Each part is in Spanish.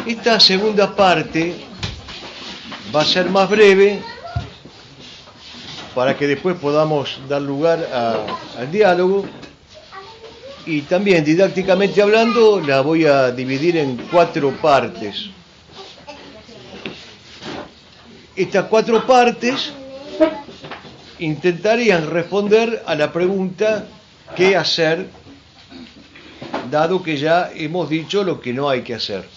Esta segunda parte va a ser más breve para que después podamos dar lugar al diálogo, y también didácticamente hablando la voy a dividir en 4 partes. Estas 4 partes intentarían responder a la pregunta ¿qué hacer? Dado que ya hemos dicho lo que no hay que hacer.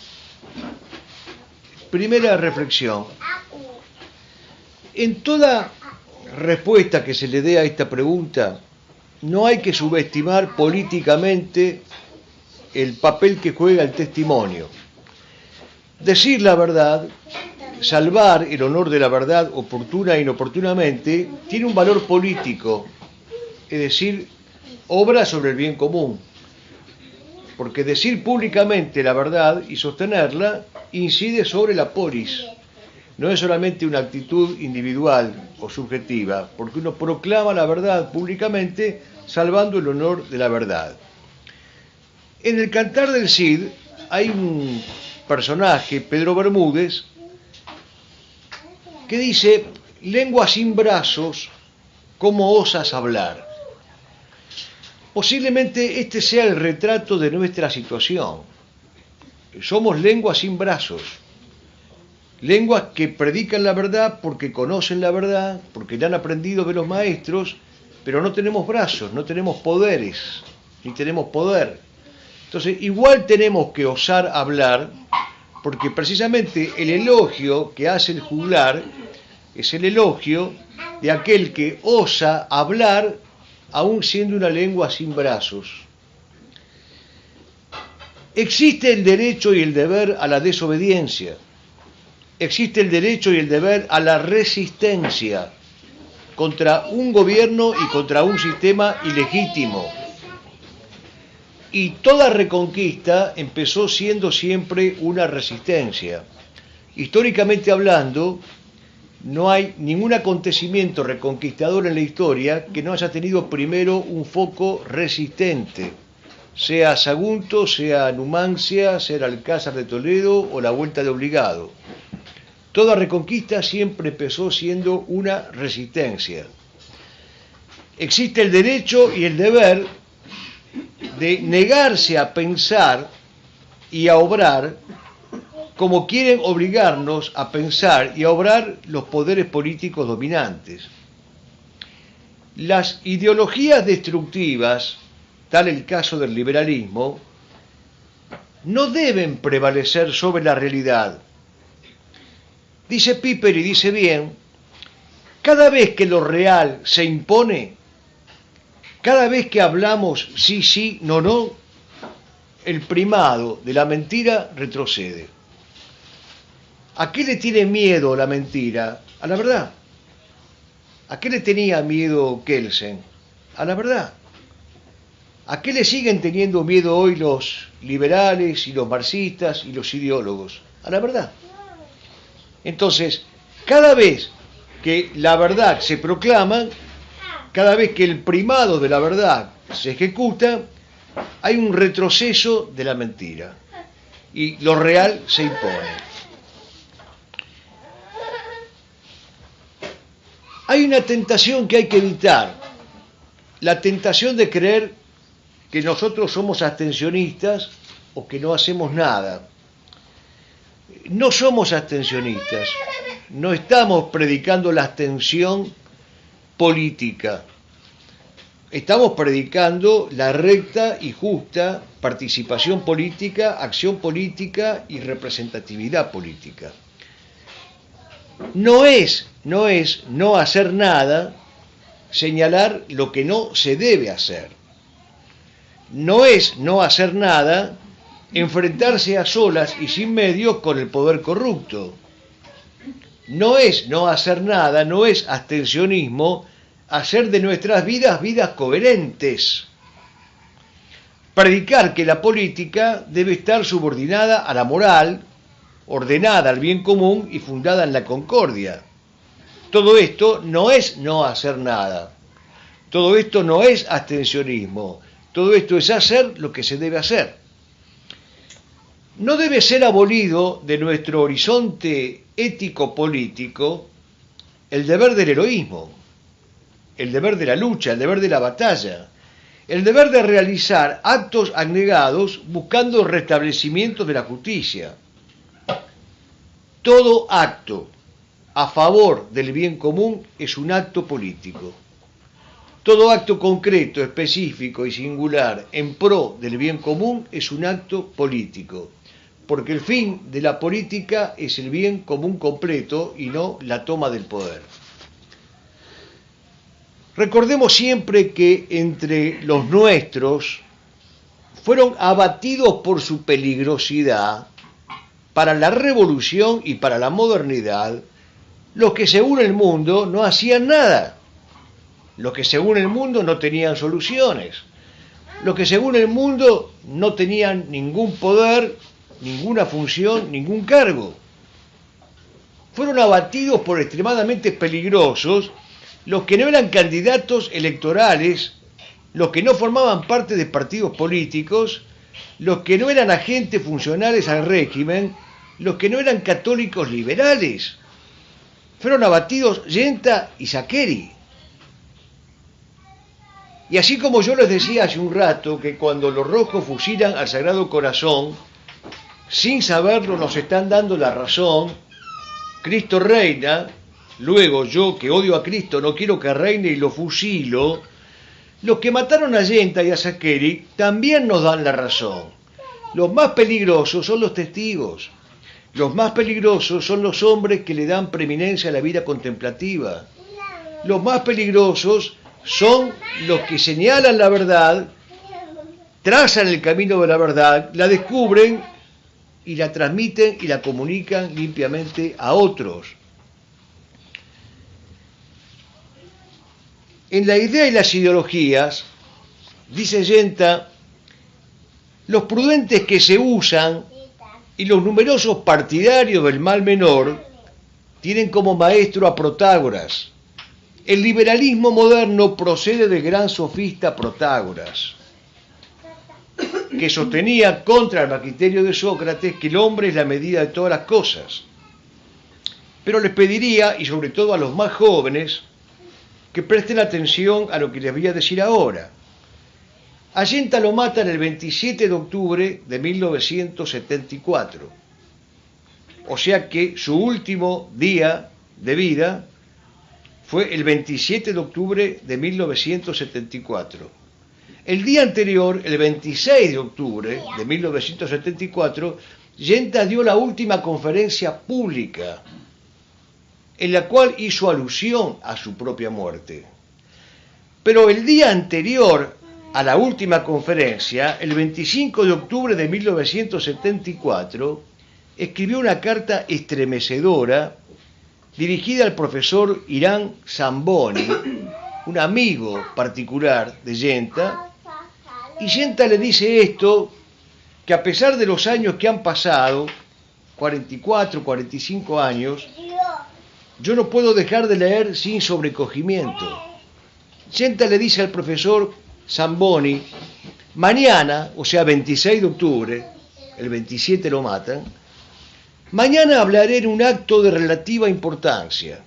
Primera reflexión. En toda respuesta que se le dé a esta pregunta, no hay que subestimar políticamente el papel que juega el testimonio. Decir la verdad, salvar el honor de la verdad oportuna e inoportunamente, tiene un valor político, es decir, obra sobre el bien común. Porque decir públicamente la verdad y sostenerla incide sobre la polis. No es solamente una actitud individual o subjetiva, porque uno proclama la verdad públicamente salvando el honor de la verdad. En el Cantar del Cid hay un personaje, Pedro Bermúdez, que dice: lengua sin brazos, ¿cómo osas hablar? Posiblemente este sea el retrato de nuestra situación. Somos lenguas sin brazos, lenguas que predican la verdad porque conocen la verdad, porque la han aprendido de los maestros, pero no tenemos brazos, no tenemos poderes, ni tenemos poder. Entonces, igual tenemos que osar hablar, porque precisamente el elogio que hace el juglar es el elogio de aquel que osa hablar aún siendo una lengua sin brazos. Existe el derecho y el deber a la desobediencia. Existe el derecho y el deber a la resistencia contra un gobierno y contra un sistema ilegítimo. Y toda reconquista empezó siendo siempre una resistencia. Históricamente hablando, no hay ningún acontecimiento reconquistador en la historia que no haya tenido primero un foco resistente, sea Sagunto, sea Numancia, sea el Alcázar de Toledo o la Vuelta de Obligado. Toda reconquista siempre empezó siendo una resistencia. Existe el derecho y el deber de negarse a pensar y a obrar como quieren obligarnos a pensar y a obrar los poderes políticos dominantes. Las ideologías destructivas, tal el caso del liberalismo, no deben prevalecer sobre la realidad. Dice Piper, y dice bien, cada vez que lo real se impone, cada vez que hablamos sí, sí, no, no, el primado de la mentira retrocede. ¿A qué le tiene miedo la mentira? A la verdad. ¿A qué le tenía miedo Kelsen? A la verdad. ¿A qué le siguen teniendo miedo hoy los liberales y los marxistas y los ideólogos? A la verdad. Entonces, cada vez que la verdad se proclama, cada vez que el primado de la verdad se ejecuta, hay un retroceso de la mentira y lo real se impone. Hay una tentación que hay que evitar, la tentación de creer que nosotros somos abstencionistas o que no hacemos nada. No somos abstencionistas, no estamos predicando la abstención política, estamos predicando la recta y justa participación política, acción política y representatividad política. No es no hacer nada, señalar lo que no se debe hacer. No es no hacer nada, enfrentarse a solas y sin medios con el poder corrupto. No es no hacer nada, no es abstencionismo, hacer de nuestras vidas vidas coherentes. Predicar que la política debe estar subordinada a la moral, ordenada al bien común y fundada en la concordia. Todo esto no es no hacer nada. Todo esto no es abstencionismo. Todo esto es hacer lo que se debe hacer. no debe ser abolido de nuestro horizonte ético-político el deber del heroísmo, el deber de la lucha, el deber de la batalla, el deber de realizar actos abnegados buscando el restablecimiento de la justicia. Todo acto a favor del bien común es un acto político. Todo acto concreto, específico y singular en pro del bien común es un acto político, porque el fin de la política es el bien común completo y no la toma del poder. Recordemos siempre que entre los nuestros fueron abatidos por su peligrosidad para la revolución y para la modernidad los que según el mundo no hacían nada, los que según el mundo no tenían soluciones, los que según el mundo no tenían ningún poder, ninguna función, ningún cargo. Fueron abatidos por extremadamente peligrosos los que no eran candidatos electorales, los que no formaban parte de partidos políticos, los que no eran agentes funcionales al régimen, los que no eran católicos liberales. Fueron abatidos Yenta y Saccheri. Y así como yo les decía hace un rato que cuando los rojos fusilan al Sagrado Corazón, sin saberlo nos están dando la razón, Cristo reina, luego yo que odio a Cristo no quiero que reine y lo fusilo, los que mataron a Yenta y a Saccheri también nos dan la razón. Los más peligrosos son los testigos. Los más peligrosos son los hombres que le dan preeminencia a la vida contemplativa. Los más peligrosos son los que señalan la verdad, trazan el camino de la verdad, la descubren y la transmiten y la comunican limpiamente a otros. En la idea y las ideologías, dice Yenta, los prudentes que se usan y los numerosos partidarios del mal menor tienen como maestro a Protágoras. El liberalismo moderno procede del gran sofista Protágoras, que sostenía contra el magisterio de Sócrates que el hombre es la medida de todas las cosas. Pero les pediría, y sobre todo a los más jóvenes, que presten atención a lo que les voy a decir ahora. A Yenta lo matan el 27 de octubre de 1974. O sea que su último día de vida fue el 27 de octubre de 1974. El día anterior, el 26 de octubre de 1974, Yenta dio la última conferencia pública en la cual hizo alusión a su propia muerte. Pero el día anterior a la última conferencia, el 25 de octubre de 1974, escribió una carta estremecedora dirigida al profesor Irán Zamboni, un amigo particular de Yenta, y Yenta le dice esto, que a pesar de los años que han pasado, 44, 45 años, yo no puedo dejar de leer sin sobrecogimiento. Yenta le dice al profesor Zamboni, mañana, o sea 26 de octubre, el 27 lo matan, mañana hablaré en un acto de relativa importancia.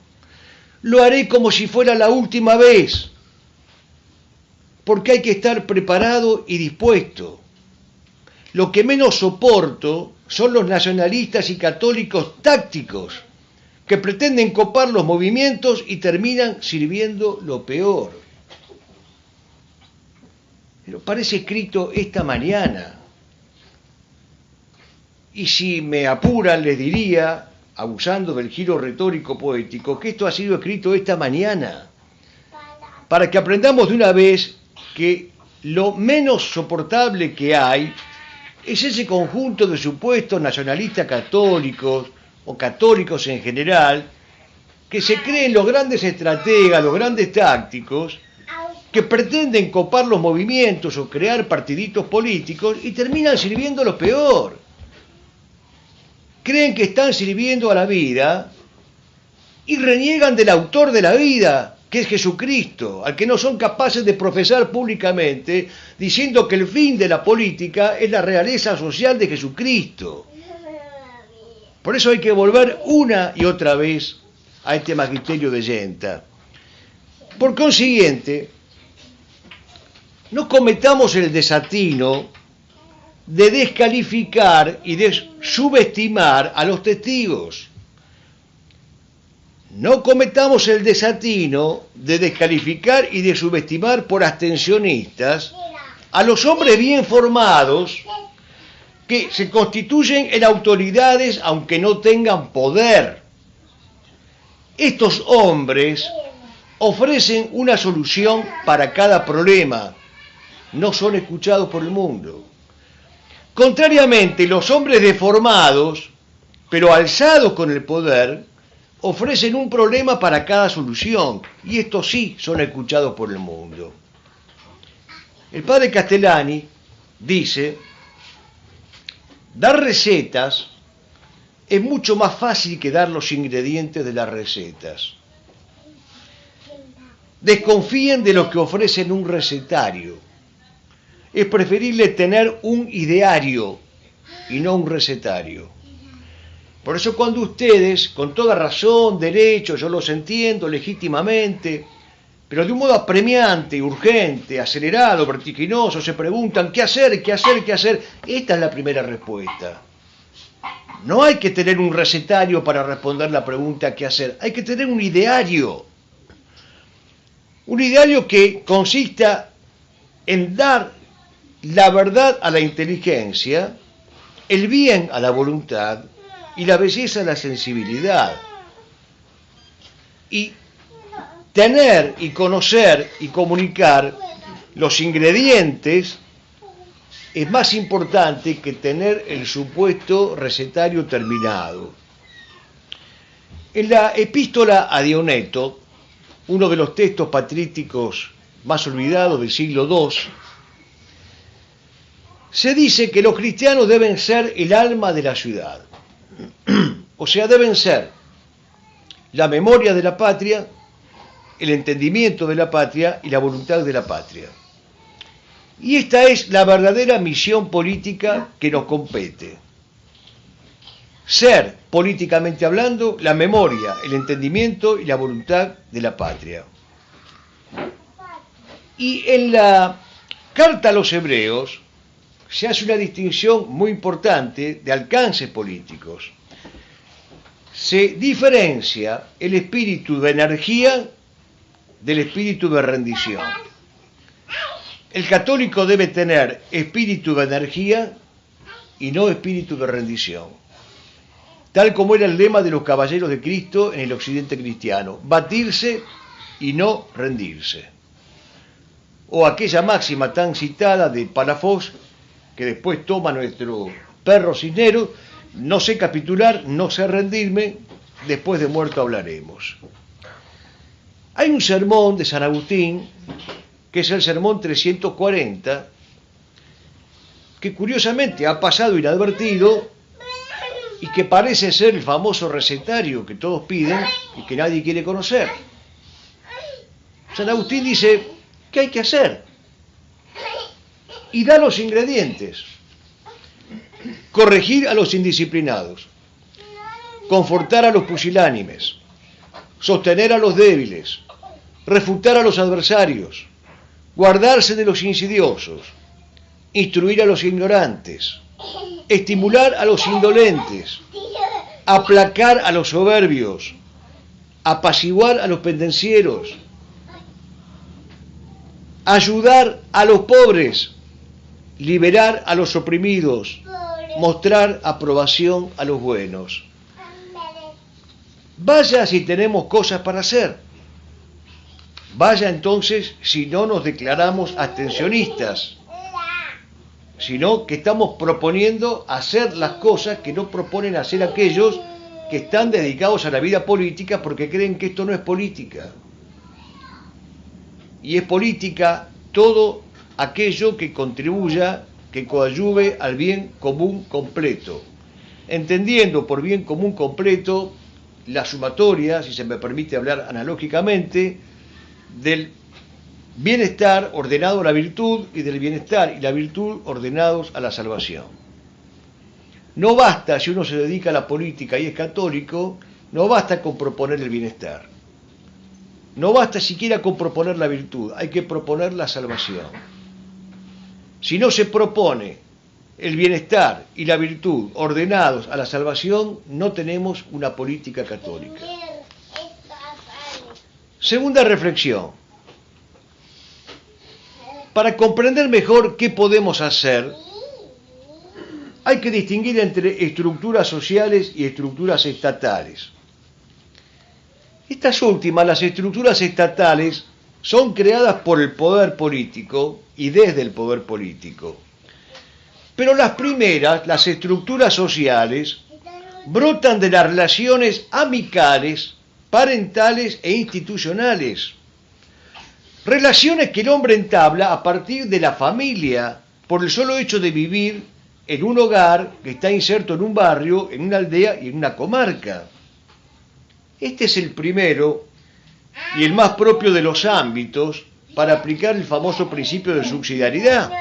Lo haré como si fuera la última vez, porque hay que estar preparado y dispuesto. Lo que menos soporto son los nacionalistas y católicos tácticos que pretenden copar los movimientos y terminan sirviendo lo peor. Pero parece escrito esta mañana. Y si me apuran, les diría, abusando del giro retórico poético, que esto ha sido escrito esta mañana, para que aprendamos de una vez que lo menos soportable que hay es ese conjunto de supuestos nacionalistas católicos, o católicos en general, que se creen los grandes estrategas, los grandes tácticos, que pretenden copar los movimientos o crear partiditos políticos y terminan sirviendo lo peor. Creen que están sirviendo a la vida y reniegan del autor de la vida, que es Jesucristo, al que no son capaces de profesar públicamente, diciendo que el fin de la política es la realeza social de Jesucristo. Por eso hay que volver una y otra vez a este magisterio de Yenta. Por consiguiente, no cometamos el desatino de descalificar y de subestimar a los testigos. No cometamos el desatino de descalificar y de subestimar por abstencionistas a los hombres bien formados que se constituyen en autoridades aunque no tengan poder. Estos hombres ofrecen una solución para cada problema, no son escuchados por el mundo. Contrariamente, los hombres deformados, pero alzados con el poder, ofrecen un problema para cada solución, y estos sí son escuchados por el mundo. El padre Castellani dice: dar recetas es mucho más fácil que dar los ingredientes de las recetas. Desconfíen de los que ofrecen un recetario. Es preferible tener un ideario y no un recetario. Por eso cuando ustedes, con toda razón, derecho, yo los entiendo legítimamente, pero de un modo apremiante, urgente, acelerado, vertiginoso, se preguntan ¿qué hacer? ¿Qué hacer? ¿Qué hacer? Esta es la primera respuesta. No hay que tener un recetario para responder la pregunta ¿qué hacer? Hay que tener un ideario. Un ideario que consista en dar la verdad a la inteligencia, el bien a la voluntad y la belleza a la sensibilidad. Y tener y conocer y comunicar los ingredientes es más importante que tener el supuesto recetario terminado. En la epístola a Dioneto, uno de los textos patrísticos más olvidados del siglo II, se dice que los cristianos deben ser el alma de la ciudad. O sea, deben ser la memoria de la patria, el entendimiento de la patria y la voluntad de la patria. Y esta es la verdadera misión política que nos compete. Ser, políticamente hablando, la memoria, el entendimiento y la voluntad de la patria. Y en la carta a los Hebreos se hace una distinción muy importante de alcances políticos. Se diferencia el espíritu de energía del espíritu de rendición. El católico debe tener espíritu de energía y no espíritu de rendición, tal como era el lema de los caballeros de Cristo en el occidente cristiano: batirse y no rendirse. O aquella máxima tan citada de Palafox, que después toma nuestro perro Cisneros: no sé capitular, no sé rendirme, después de muerto hablaremos. Hay un sermón de San Agustín, que es el sermón 340, que curiosamente ha pasado inadvertido y que parece ser el famoso recetario que todos piden y que nadie quiere conocer. San Agustín dice: ¿qué hay que hacer? Y da los ingredientes: corregir a los indisciplinados, confortar a los pusilánimes, sostener a los débiles, refutar a los adversarios, guardarse de los insidiosos, instruir a los ignorantes, estimular a los indolentes, aplacar a los soberbios, apaciguar a los pendencieros, ayudar a los pobres, liberar a los oprimidos, mostrar aprobación a los buenos. Vaya si tenemos cosas para hacer. Vaya entonces si no nos declaramos abstencionistas, sino que estamos proponiendo hacer las cosas que no proponen hacer aquellos que están dedicados a la vida política porque creen que esto no es política. Y es política todo aquello que contribuya, que coadyuve al bien común completo, entendiendo por bien común completo la sumatoria, si se me permite hablar analógicamente, del bienestar ordenado a la virtud y del bienestar y la virtud ordenados a la salvación. No basta, si uno se dedica a la política y es católico, no basta con proponer el bienestar. No basta siquiera con proponer la virtud, hay que proponer la salvación. Si no se propone el bienestar y la virtud ordenados a la salvación, no tenemos una política católica. Segunda reflexión. Para comprender mejor qué podemos hacer, hay que distinguir entre estructuras sociales y estructuras estatales. Estas últimas, las estructuras estatales, son creadas por el poder político y desde el poder político. Pero las primeras, las estructuras sociales, brotan de las relaciones amicales, parentales e institucionales. Relaciones que el hombre entabla a partir de la familia, por el solo hecho de vivir en un hogar que está inserto en un barrio, en una aldea y en una comarca. Este es el primero y el más propio de los ámbitos para aplicar el famoso principio de subsidiariedad.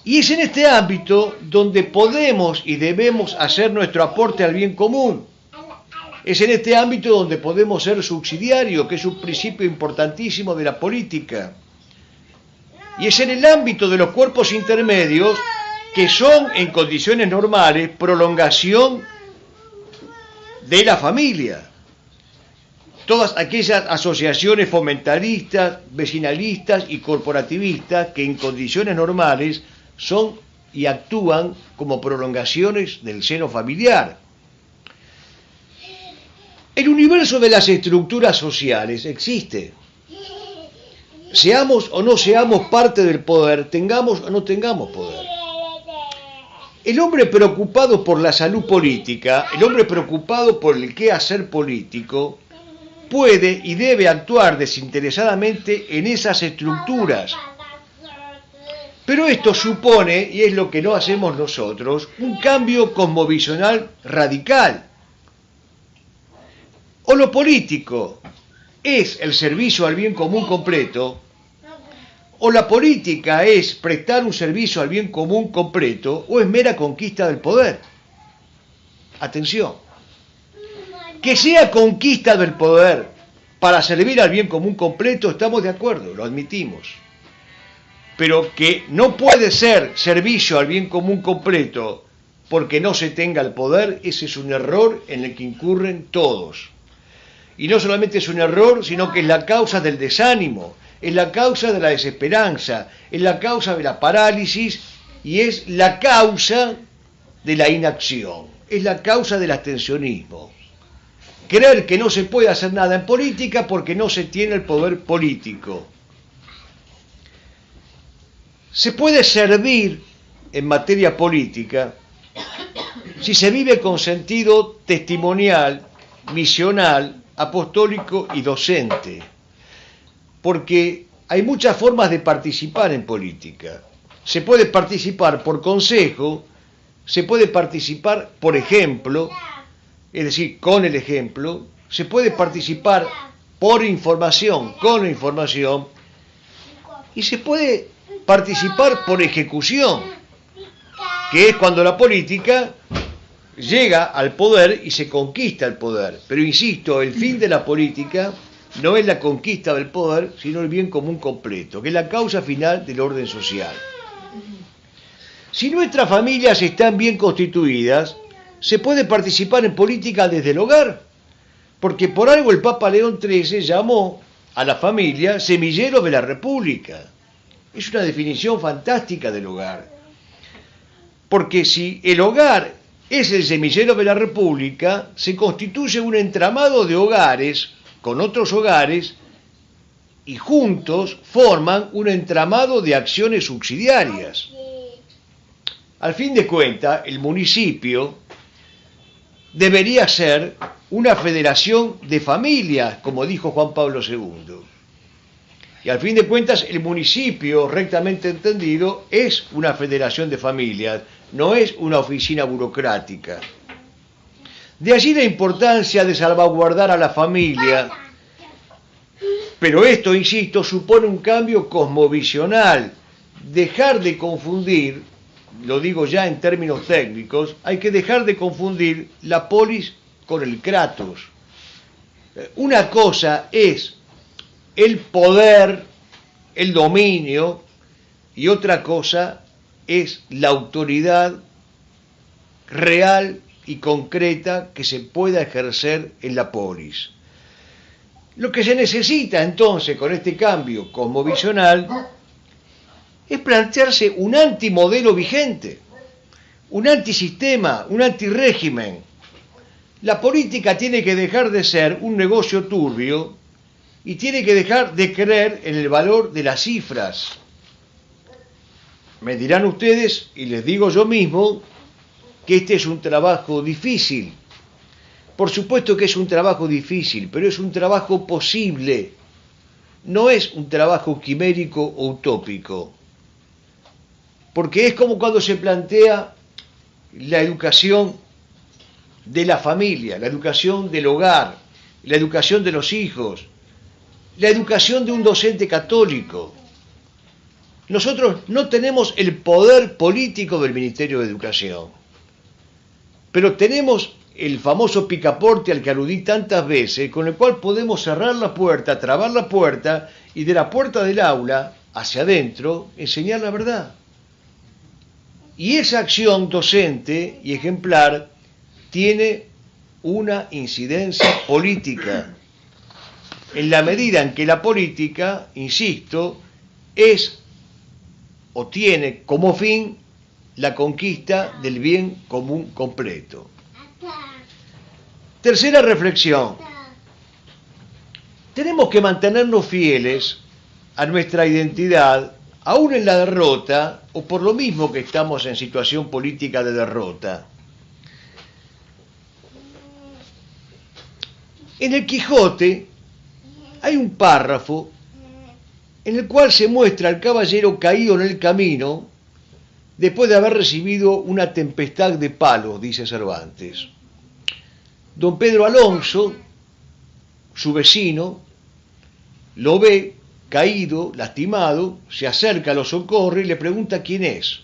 Y es en este ámbito donde podemos y debemos hacer nuestro aporte al bien común. Es en este ámbito donde podemos ser subsidiarios, que es un principio importantísimo de la política. Y es en el ámbito de los cuerpos intermedios que son, en condiciones normales, prolongación de la familia. Todas aquellas asociaciones fomentalistas, vecinalistas y corporativistas que en condiciones normales son y actúan como prolongaciones del seno familiar. El universo de las estructuras sociales existe. Seamos o no seamos parte del poder, tengamos o no tengamos poder. El hombre preocupado por la salud política, el hombre preocupado por el quehacer político, puede y debe actuar desinteresadamente en esas estructuras. Pero esto supone, y es lo que no hacemos nosotros, un cambio cosmovisional radical. O lo político es el servicio al bien común completo, o la política es prestar un servicio al bien común completo, o es mera conquista del poder. Atención. Que sea conquista del poder para servir al bien común completo, estamos de acuerdo, lo admitimos. Pero que no puede ser servicio al bien común completo porque no se tenga el poder, ese es un error en el que incurren todos. Y no solamente es un error, sino que es la causa del desánimo, es la causa de la desesperanza, es la causa de la parálisis y es la causa de la inacción, es la causa del abstencionismo. Creer que no se puede hacer nada en política porque no se tiene el poder político. Se puede servir en materia política si se vive con sentido testimonial, misional, apostólico y docente, porque hay muchas formas de participar en política. Se puede participar por consejo, se puede participar por ejemplo, es decir, con el ejemplo, se puede participar por información, con la información, y se puede participar por ejecución, que es cuando la política llega al poder y se conquista el poder. Pero insisto, el fin de la política no es la conquista del poder, sino el bien común completo, que es la causa final del orden social. Si nuestras familias están bien constituidas, se puede participar en política desde el hogar, porque por algo el Papa León XIII llamó a la familia semillero de la República. Es una definición fantástica del hogar. Porque si el hogar es el semillero de la República, se constituye un entramado de hogares con otros hogares y juntos forman un entramado de acciones subsidiarias. Al fin de cuentas, el municipio debería ser una federación de familias, como dijo Juan Pablo II. Y al fin de cuentas, el municipio, rectamente entendido, es una federación de familias, no es una oficina burocrática. De allí la importancia de salvaguardar a la familia Pero esto, insisto, supone un cambio cosmovisional. Dejar de confundir, lo digo ya en términos técnicos, hay que dejar de confundir la polis con el kratos. Una cosa es el poder, el dominio, y otra cosa es la autoridad real y concreta que se pueda ejercer en la polis. Lo que se necesita entonces con este cambio cosmovisional es plantearse un antimodelo vigente, un antisistema, un antirégimen. La política tiene que dejar de ser un negocio turbio y tiene que dejar de creer en el valor de las cifras. Me dirán ustedes, y les digo yo mismo, que este es un trabajo difícil. Por supuesto que es un trabajo difícil, pero es un trabajo posible. No es un trabajo quimérico o utópico. Porque es como cuando se plantea la educación de la familia, la educación del hogar, la educación de los hijos, la educación de un docente católico. Nosotros no tenemos el poder político del Ministerio de Educación, pero tenemos el famoso picaporte al que aludí tantas veces, con el cual podemos cerrar la puerta, trabar la puerta y de la puerta del aula hacia adentro enseñar la verdad. Y esa acción docente y ejemplar tiene una incidencia política, en la medida en que la política, insisto, es o tiene como fin la conquista del bien común completo. Tercera reflexión. Tenemos que mantenernos fieles a nuestra identidad, aún en la derrota, o por lo mismo que estamos en situación política de derrota. En el Quijote hay un párrafo en el cual se muestra al caballero caído en el camino después de haber recibido una tempestad de palos, dice Cervantes. Don Pedro Alonso, su vecino, lo ve caído, lastimado, se acerca, lo socorre y le pregunta quién es,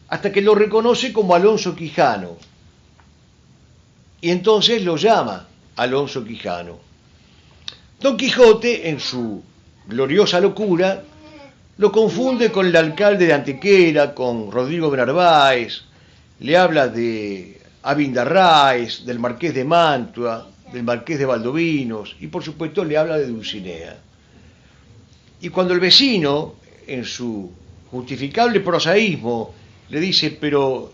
hasta que lo reconoce como Alonso Quijano. Y entonces lo llama Alonso Quijano. Don Quijote, en su gloriosa locura, lo confunde con el alcalde de Antequera, con Rodrigo de Narváez, le habla de Abindarráez, del marqués de Mantua, del marqués de Valdovinos, y por supuesto le habla de Dulcinea. Y cuando el vecino, en su justificable prosaísmo, le dice, pero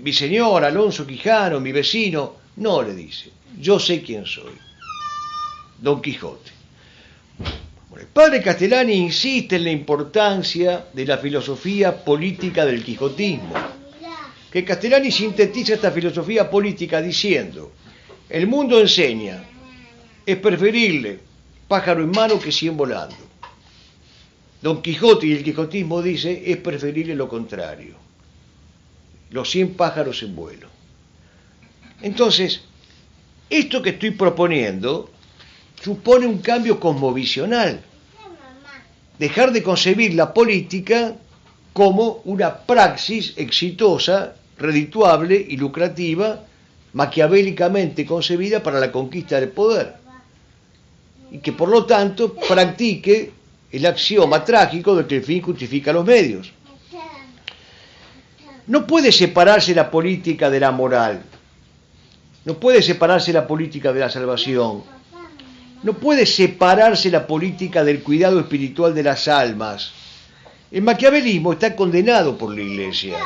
mi señor Alonso Quijano, mi vecino, no, le dice, yo sé quién soy, Don Quijote. El padre Castellani insiste en la importancia de la filosofía política del quijotismo, que Castellani sintetiza esta filosofía política diciendo, el mundo enseña, es preferible pájaro en mano que 100 volando. Don Quijote y el quijotismo dice, es preferible lo contrario, los 100 pájaros en vuelo. Entonces, esto que estoy proponiendo supone un cambio cosmovisional. Dejar de concebir la política como una praxis exitosa, redituable y lucrativa, maquiavélicamente concebida para la conquista del poder. Y que por lo tanto practique el axioma trágico de que el fin justifica los medios. No puede separarse la política de la moral. No puede separarse la política de la salvación. No puede separarse la política del cuidado espiritual de las almas. El maquiavelismo está condenado por la Iglesia.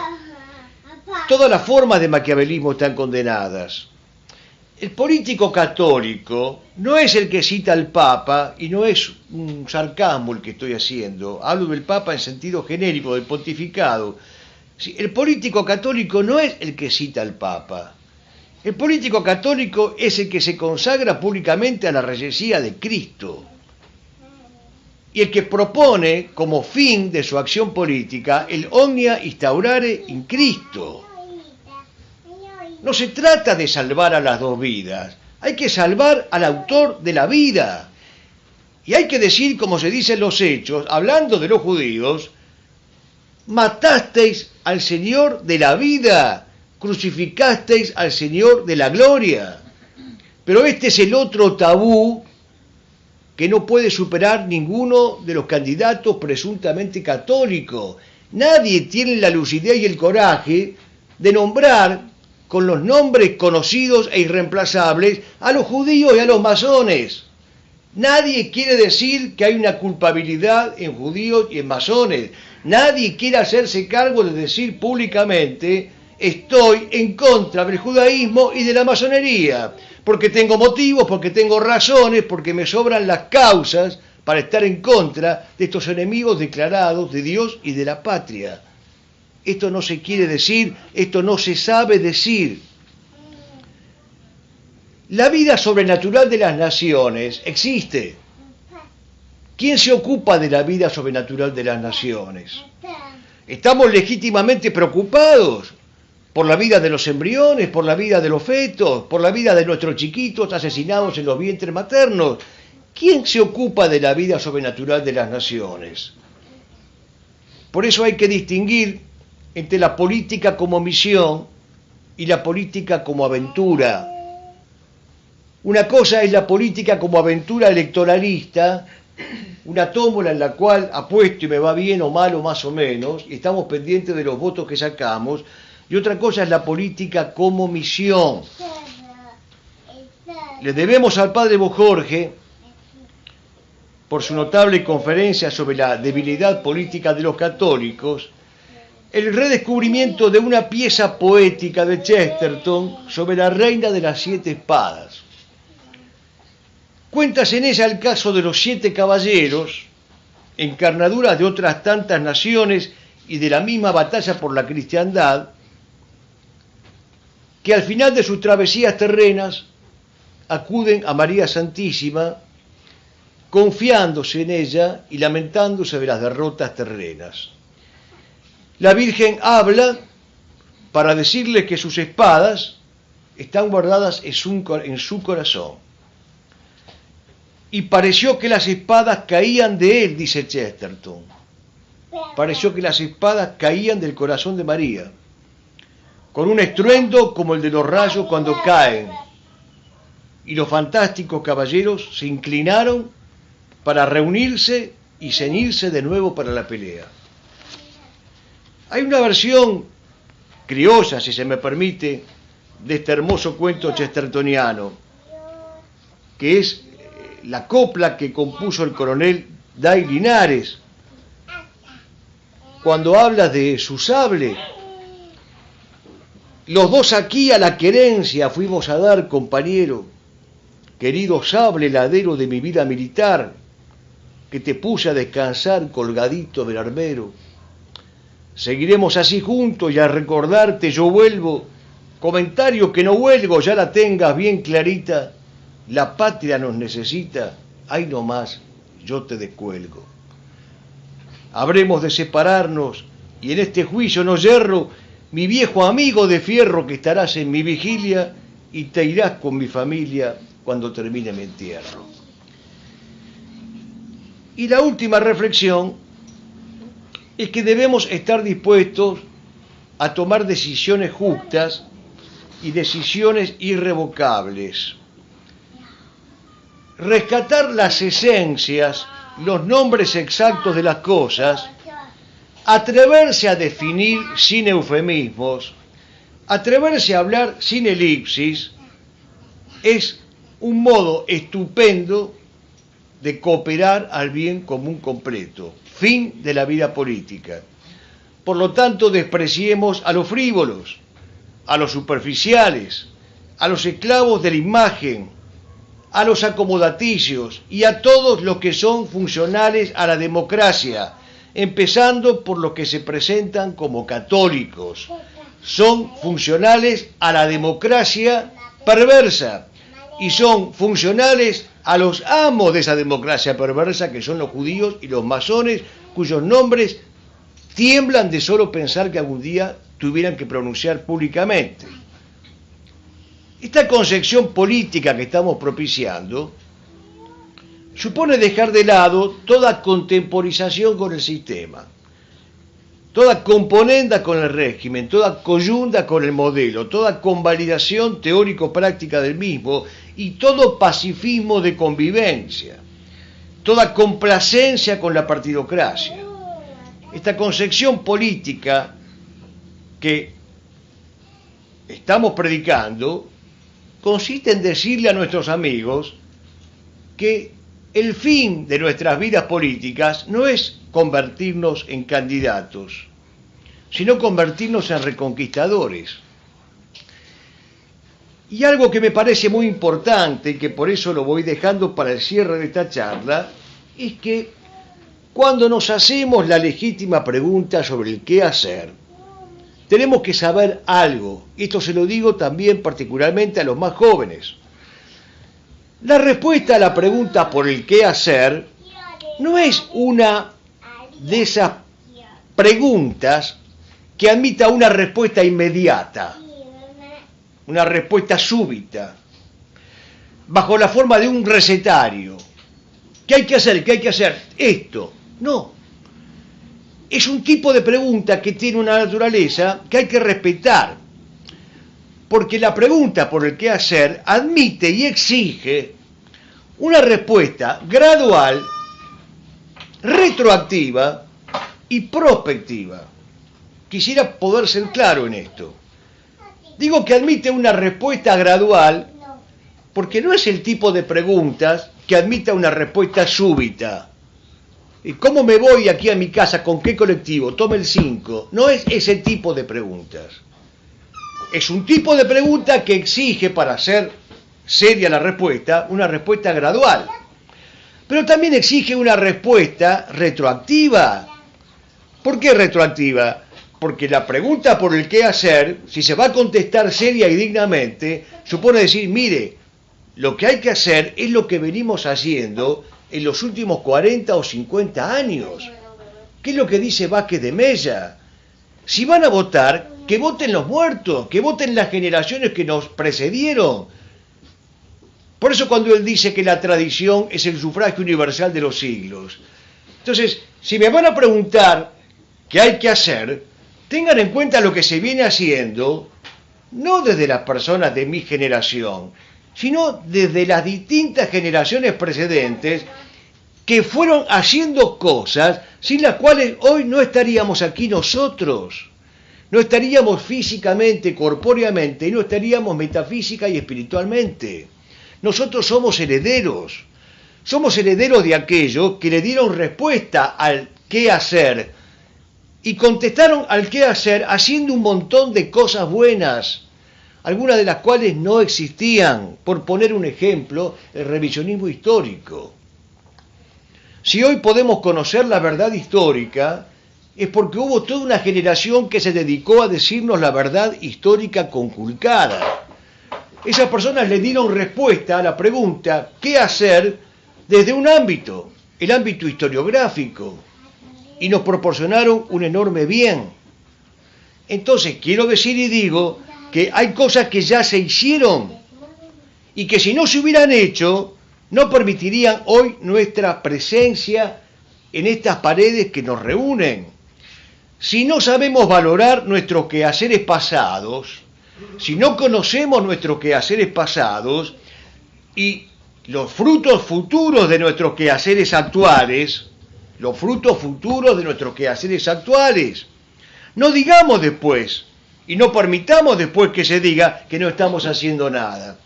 Todas las formas de maquiavelismo están condenadas. El político católico no es el que cita al Papa, y no es un sarcasmo el que estoy haciendo. Hablo del Papa en sentido genérico, del pontificado. El político católico no es el que cita al Papa. El político católico es el que se consagra públicamente a la reyesía de Cristo y el que propone como fin de su acción política el omnia instaurare in Cristo. No se trata de salvar a las dos vidas, hay que salvar al autor de la vida. Y hay que decir, como se dice en los Hechos, hablando de los judíos, matasteis al Señor de la vida, crucificasteis al Señor de la gloria. Pero este es el otro tabú que no puede superar ninguno de los candidatos presuntamente católicos. Nadie tiene la lucidez y el coraje de nombrar con los nombres conocidos e irreemplazables a los judíos y a los masones. Nadie quiere decir que hay una culpabilidad en judíos y en masones. Nadie quiere hacerse cargo de decir públicamente: estoy en contra del judaísmo y de la masonería, porque tengo motivos, porque tengo razones, porque me sobran las causas para estar en contra de estos enemigos declarados de Dios y de la patria. Esto no se quiere decir, esto no se sabe decir. La vida sobrenatural de las naciones existe. ¿Quién se ocupa de la vida sobrenatural de las naciones? Estamos legítimamente preocupados por la vida de los embriones, por la vida de los fetos, por la vida de nuestros chiquitos asesinados en los vientres maternos. ¿Quién se ocupa de la vida sobrenatural de las naciones? Por eso hay que distinguir entre la política como misión y la política como aventura. Una cosa es la política como aventura electoralista, una tómbola en la cual apuesto y me va bien o mal o más o menos, y estamos pendientes de los votos que sacamos, y otra cosa es la política como misión. Le debemos al padre Bojorge, por su notable conferencia sobre la debilidad política de los católicos, el redescubrimiento de una pieza poética de Chesterton sobre la reina de las 7 espadas. Cuentas en ella el caso de los 7 caballeros, encarnaduras de otras tantas naciones y de la misma batalla por la cristiandad, que al final de sus travesías terrenas acuden a María Santísima, confiándose en ella y lamentándose de las derrotas terrenas. La Virgen habla para decirles que sus espadas están guardadas en su corazón. Y pareció que las espadas caían de él, dice Chesterton. Pareció que las espadas caían del corazón de María, con un estruendo como el de los rayos cuando caen. Y los fantásticos caballeros se inclinaron para reunirse y ceñirse de nuevo para la pelea. Hay una versión criolla, si se me permite, de este hermoso cuento chestertoniano, que es la copla que compuso el coronel Day Linares, cuando habla de su sable. Los dos aquí a la querencia fuimos a dar, compañero, querido sable ladero de mi vida militar, que te puse a descansar colgadito del armero. Seguiremos así juntos y a recordarte yo vuelvo, comentario que no huelgo, ya la tengas bien clarita, la patria nos necesita, ahí nomás yo te descuelgo. Habremos de separarnos y en este juicio no yerro, mi viejo amigo de fierro que estarás en mi vigilia y te irás con mi familia cuando termine mi entierro. Y la última reflexión es que debemos estar dispuestos a tomar decisiones justas y decisiones irrevocables. Rescatar las esencias, los nombres exactos de las cosas, atreverse a definir sin eufemismos, atreverse a hablar sin elipsis, es un modo estupendo de cooperar al bien común completo, fin de la vida política. Por lo tanto, despreciemos a los frívolos, a los superficiales, a los esclavos de la imagen, a los acomodaticios y a todos los que son funcionales a la democracia, empezando por los que se presentan como católicos. Son funcionales a la democracia perversa y son funcionales a los amos de esa democracia perversa, que son los judíos y los masones, cuyos nombres tiemblan de solo pensar que algún día tuvieran que pronunciar públicamente. Esta concepción política que estamos propiciando supone dejar de lado toda contemporización con el sistema, toda componenda con el régimen, toda coyunda con el modelo, toda convalidación teórico-práctica del mismo y todo pacifismo de convivencia, toda complacencia con la partidocracia. Esta concepción política que estamos predicando consiste en decirle a nuestros amigos que el fin de nuestras vidas políticas no es convertirnos en candidatos, sino convertirnos en reconquistadores. Y algo que me parece muy importante, y que por eso lo voy dejando para el cierre de esta charla, es que cuando nos hacemos la legítima pregunta sobre el qué hacer, tenemos que saber algo. Esto se lo digo también particularmente a los más jóvenes. La respuesta a la pregunta por el qué hacer no es una de esas preguntas que admita una respuesta inmediata, una respuesta súbita, bajo la forma de un recetario. ¿Qué hay que hacer? ¿Qué hay que hacer? Esto. No. Es un tipo de pregunta que tiene una naturaleza que hay que respetar. Porque la pregunta por el qué hacer admite y exige una respuesta gradual, retroactiva y prospectiva. Quisiera poder ser claro en esto. Digo que admite una respuesta gradual porque no es el tipo de preguntas que admita una respuesta súbita. ¿Y cómo me voy aquí a mi casa? ¿Con qué colectivo? Tome el 5. No es ese tipo de preguntas. Es un tipo de pregunta que exige, para ser seria la respuesta, una respuesta gradual. Pero también exige una respuesta retroactiva. ¿Por qué retroactiva? Porque la pregunta por el qué hacer, si se va a contestar seria y dignamente, supone decir, mire, lo que hay que hacer es lo que venimos haciendo en los últimos 40 o 50 años. ¿Qué es lo que dice Vázquez de Mella? Si van a votar, que voten los muertos, que voten las generaciones que nos precedieron. Por eso cuando él dice que la tradición es el sufragio universal de los siglos. Entonces, si me van a preguntar qué hay que hacer, tengan en cuenta lo que se viene haciendo, no desde las personas de mi generación, sino desde las distintas generaciones precedentes que fueron haciendo cosas sin las cuales hoy no estaríamos aquí nosotros. No estaríamos físicamente, corpóreamente, y no estaríamos metafísica y espiritualmente. Nosotros somos herederos de aquellos que le dieron respuesta al qué hacer y contestaron al qué hacer haciendo un montón de cosas buenas, algunas de las cuales no existían. Por poner un ejemplo, el revisionismo histórico. Si hoy podemos conocer la verdad histórica, es porque hubo toda una generación que se dedicó a decirnos la verdad histórica conculcada. Esas personas le dieron respuesta a la pregunta ¿qué hacer? Desde un ámbito, el ámbito historiográfico, y nos proporcionaron un enorme bien. Entonces, quiero decir y digo que hay cosas que ya se hicieron y que si no se hubieran hecho, no permitirían hoy nuestra presencia en estas paredes que nos reúnen. Si no sabemos valorar nuestros quehaceres pasados, si no conocemos nuestros quehaceres pasados y los frutos futuros de nuestros quehaceres actuales, no digamos después y no permitamos después que se diga que no estamos haciendo nada.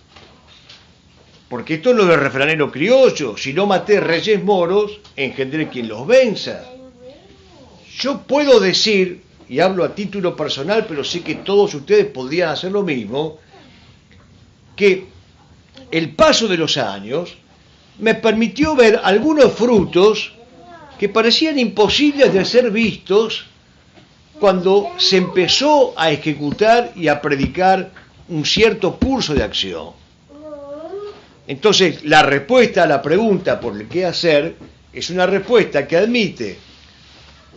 Porque esto es lo del refranero criollo, si no maté reyes moros, engendré quien los venza. Yo puedo decir, y hablo a título personal, pero sé que todos ustedes podrían hacer lo mismo, que el paso de los años me permitió ver algunos frutos que parecían imposibles de ser vistos cuando se empezó a ejecutar y a predicar un cierto curso de acción. Entonces, la respuesta a la pregunta por el qué hacer es una respuesta que admite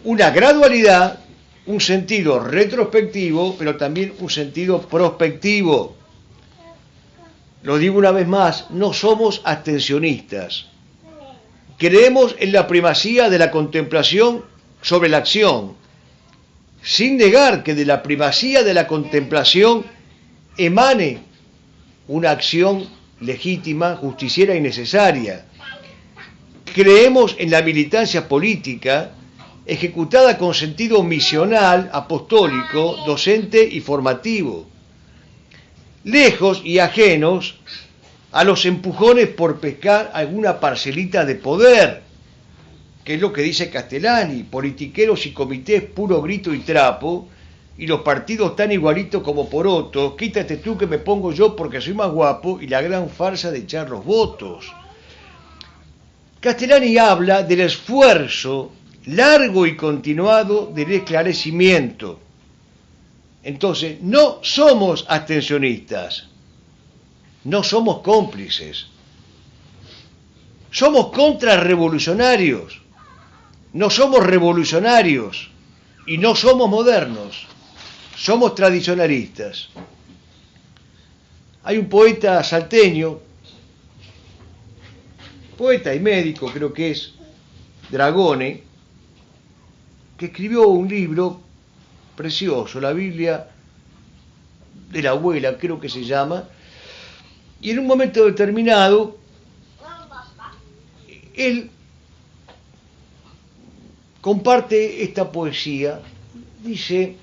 una gradualidad, un sentido retrospectivo, pero también un sentido prospectivo. Lo digo una vez más, no somos abstencionistas. Creemos en la primacía de la contemplación sobre la acción, sin negar que de la primacía de la contemplación emane una acción legítima, justiciera y necesaria. Creemos en la militancia política ejecutada con sentido misional, apostólico, docente y formativo, lejos y ajenos a los empujones por pescar alguna parcelita de poder, que es lo que dice Castellani: politiqueros y comités puro grito y trapo, y los partidos tan igualitos como porotos, quítate tú que me pongo yo porque soy más guapo, y la gran farsa de echar los votos. Castellani habla del esfuerzo largo y continuado del esclarecimiento. Entonces, no somos abstencionistas, no somos cómplices, somos contrarrevolucionarios, no somos revolucionarios y no somos modernos, somos tradicionalistas. Hay un poeta salteño, poeta y médico, creo que es Dragone, que escribió un libro precioso, la Biblia de la abuela, creo que se llama, y en un momento determinado, él comparte esta poesía, dice: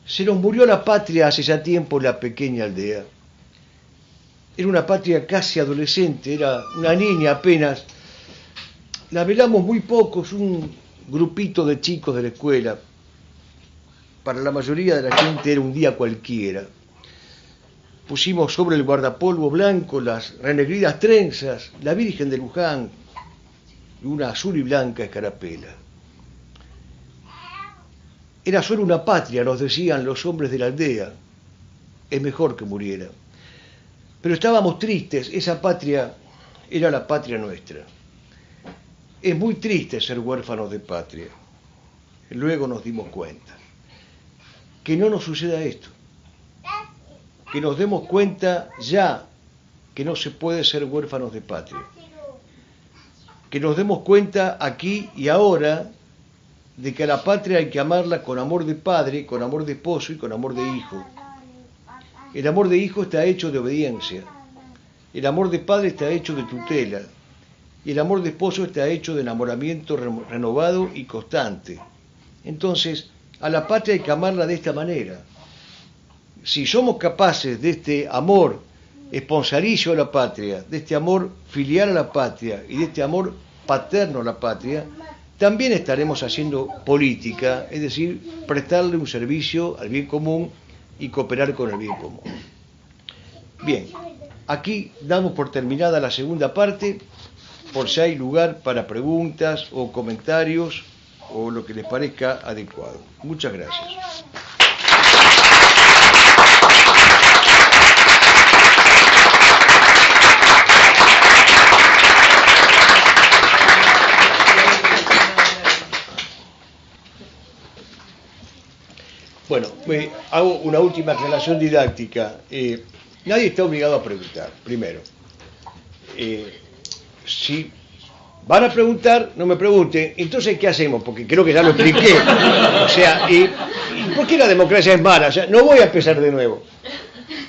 se nos murió la patria hace ya tiempo en la pequeña aldea. Era una patria casi adolescente, era una niña apenas. La velamos muy pocos, un grupito de chicos de la escuela. Para la mayoría de la gente era un día cualquiera. Pusimos sobre el guardapolvo blanco las renegridas trenzas, la Virgen de Luján y una azul y blanca escarapela. Era solo una patria, nos decían los hombres de la aldea. Es mejor que muriera. Pero estábamos tristes, esa patria era la patria nuestra. Es muy triste ser huérfanos de patria. Luego nos dimos cuenta. Que no nos suceda esto. Que nos demos cuenta ya que no se puede ser huérfanos de patria. Que nos demos cuenta aquí y ahora de que a la patria hay que amarla con amor de padre, con amor de esposo y con amor de hijo. El amor de hijo está hecho de obediencia. El amor de padre está hecho de tutela. Y el amor de esposo está hecho de enamoramiento renovado y constante. Entonces, a la patria hay que amarla de esta manera. Si somos capaces de este amor esponsalicio a la patria, de este amor filial a la patria y de este amor paterno a la patria, también estaremos haciendo política, es decir, prestarle un servicio al bien común y cooperar con el bien común. Bien, aquí damos por terminada la segunda parte, por si hay lugar para preguntas o comentarios o lo que les parezca adecuado. Muchas gracias. Bueno, hago una última aclaración didáctica. Nadie está obligado a preguntar, primero. Si van a preguntar, no me pregunten. Entonces, ¿qué hacemos? Porque creo que ya lo expliqué. O sea, ¿por qué la democracia es mala? O sea, no voy a empezar de nuevo.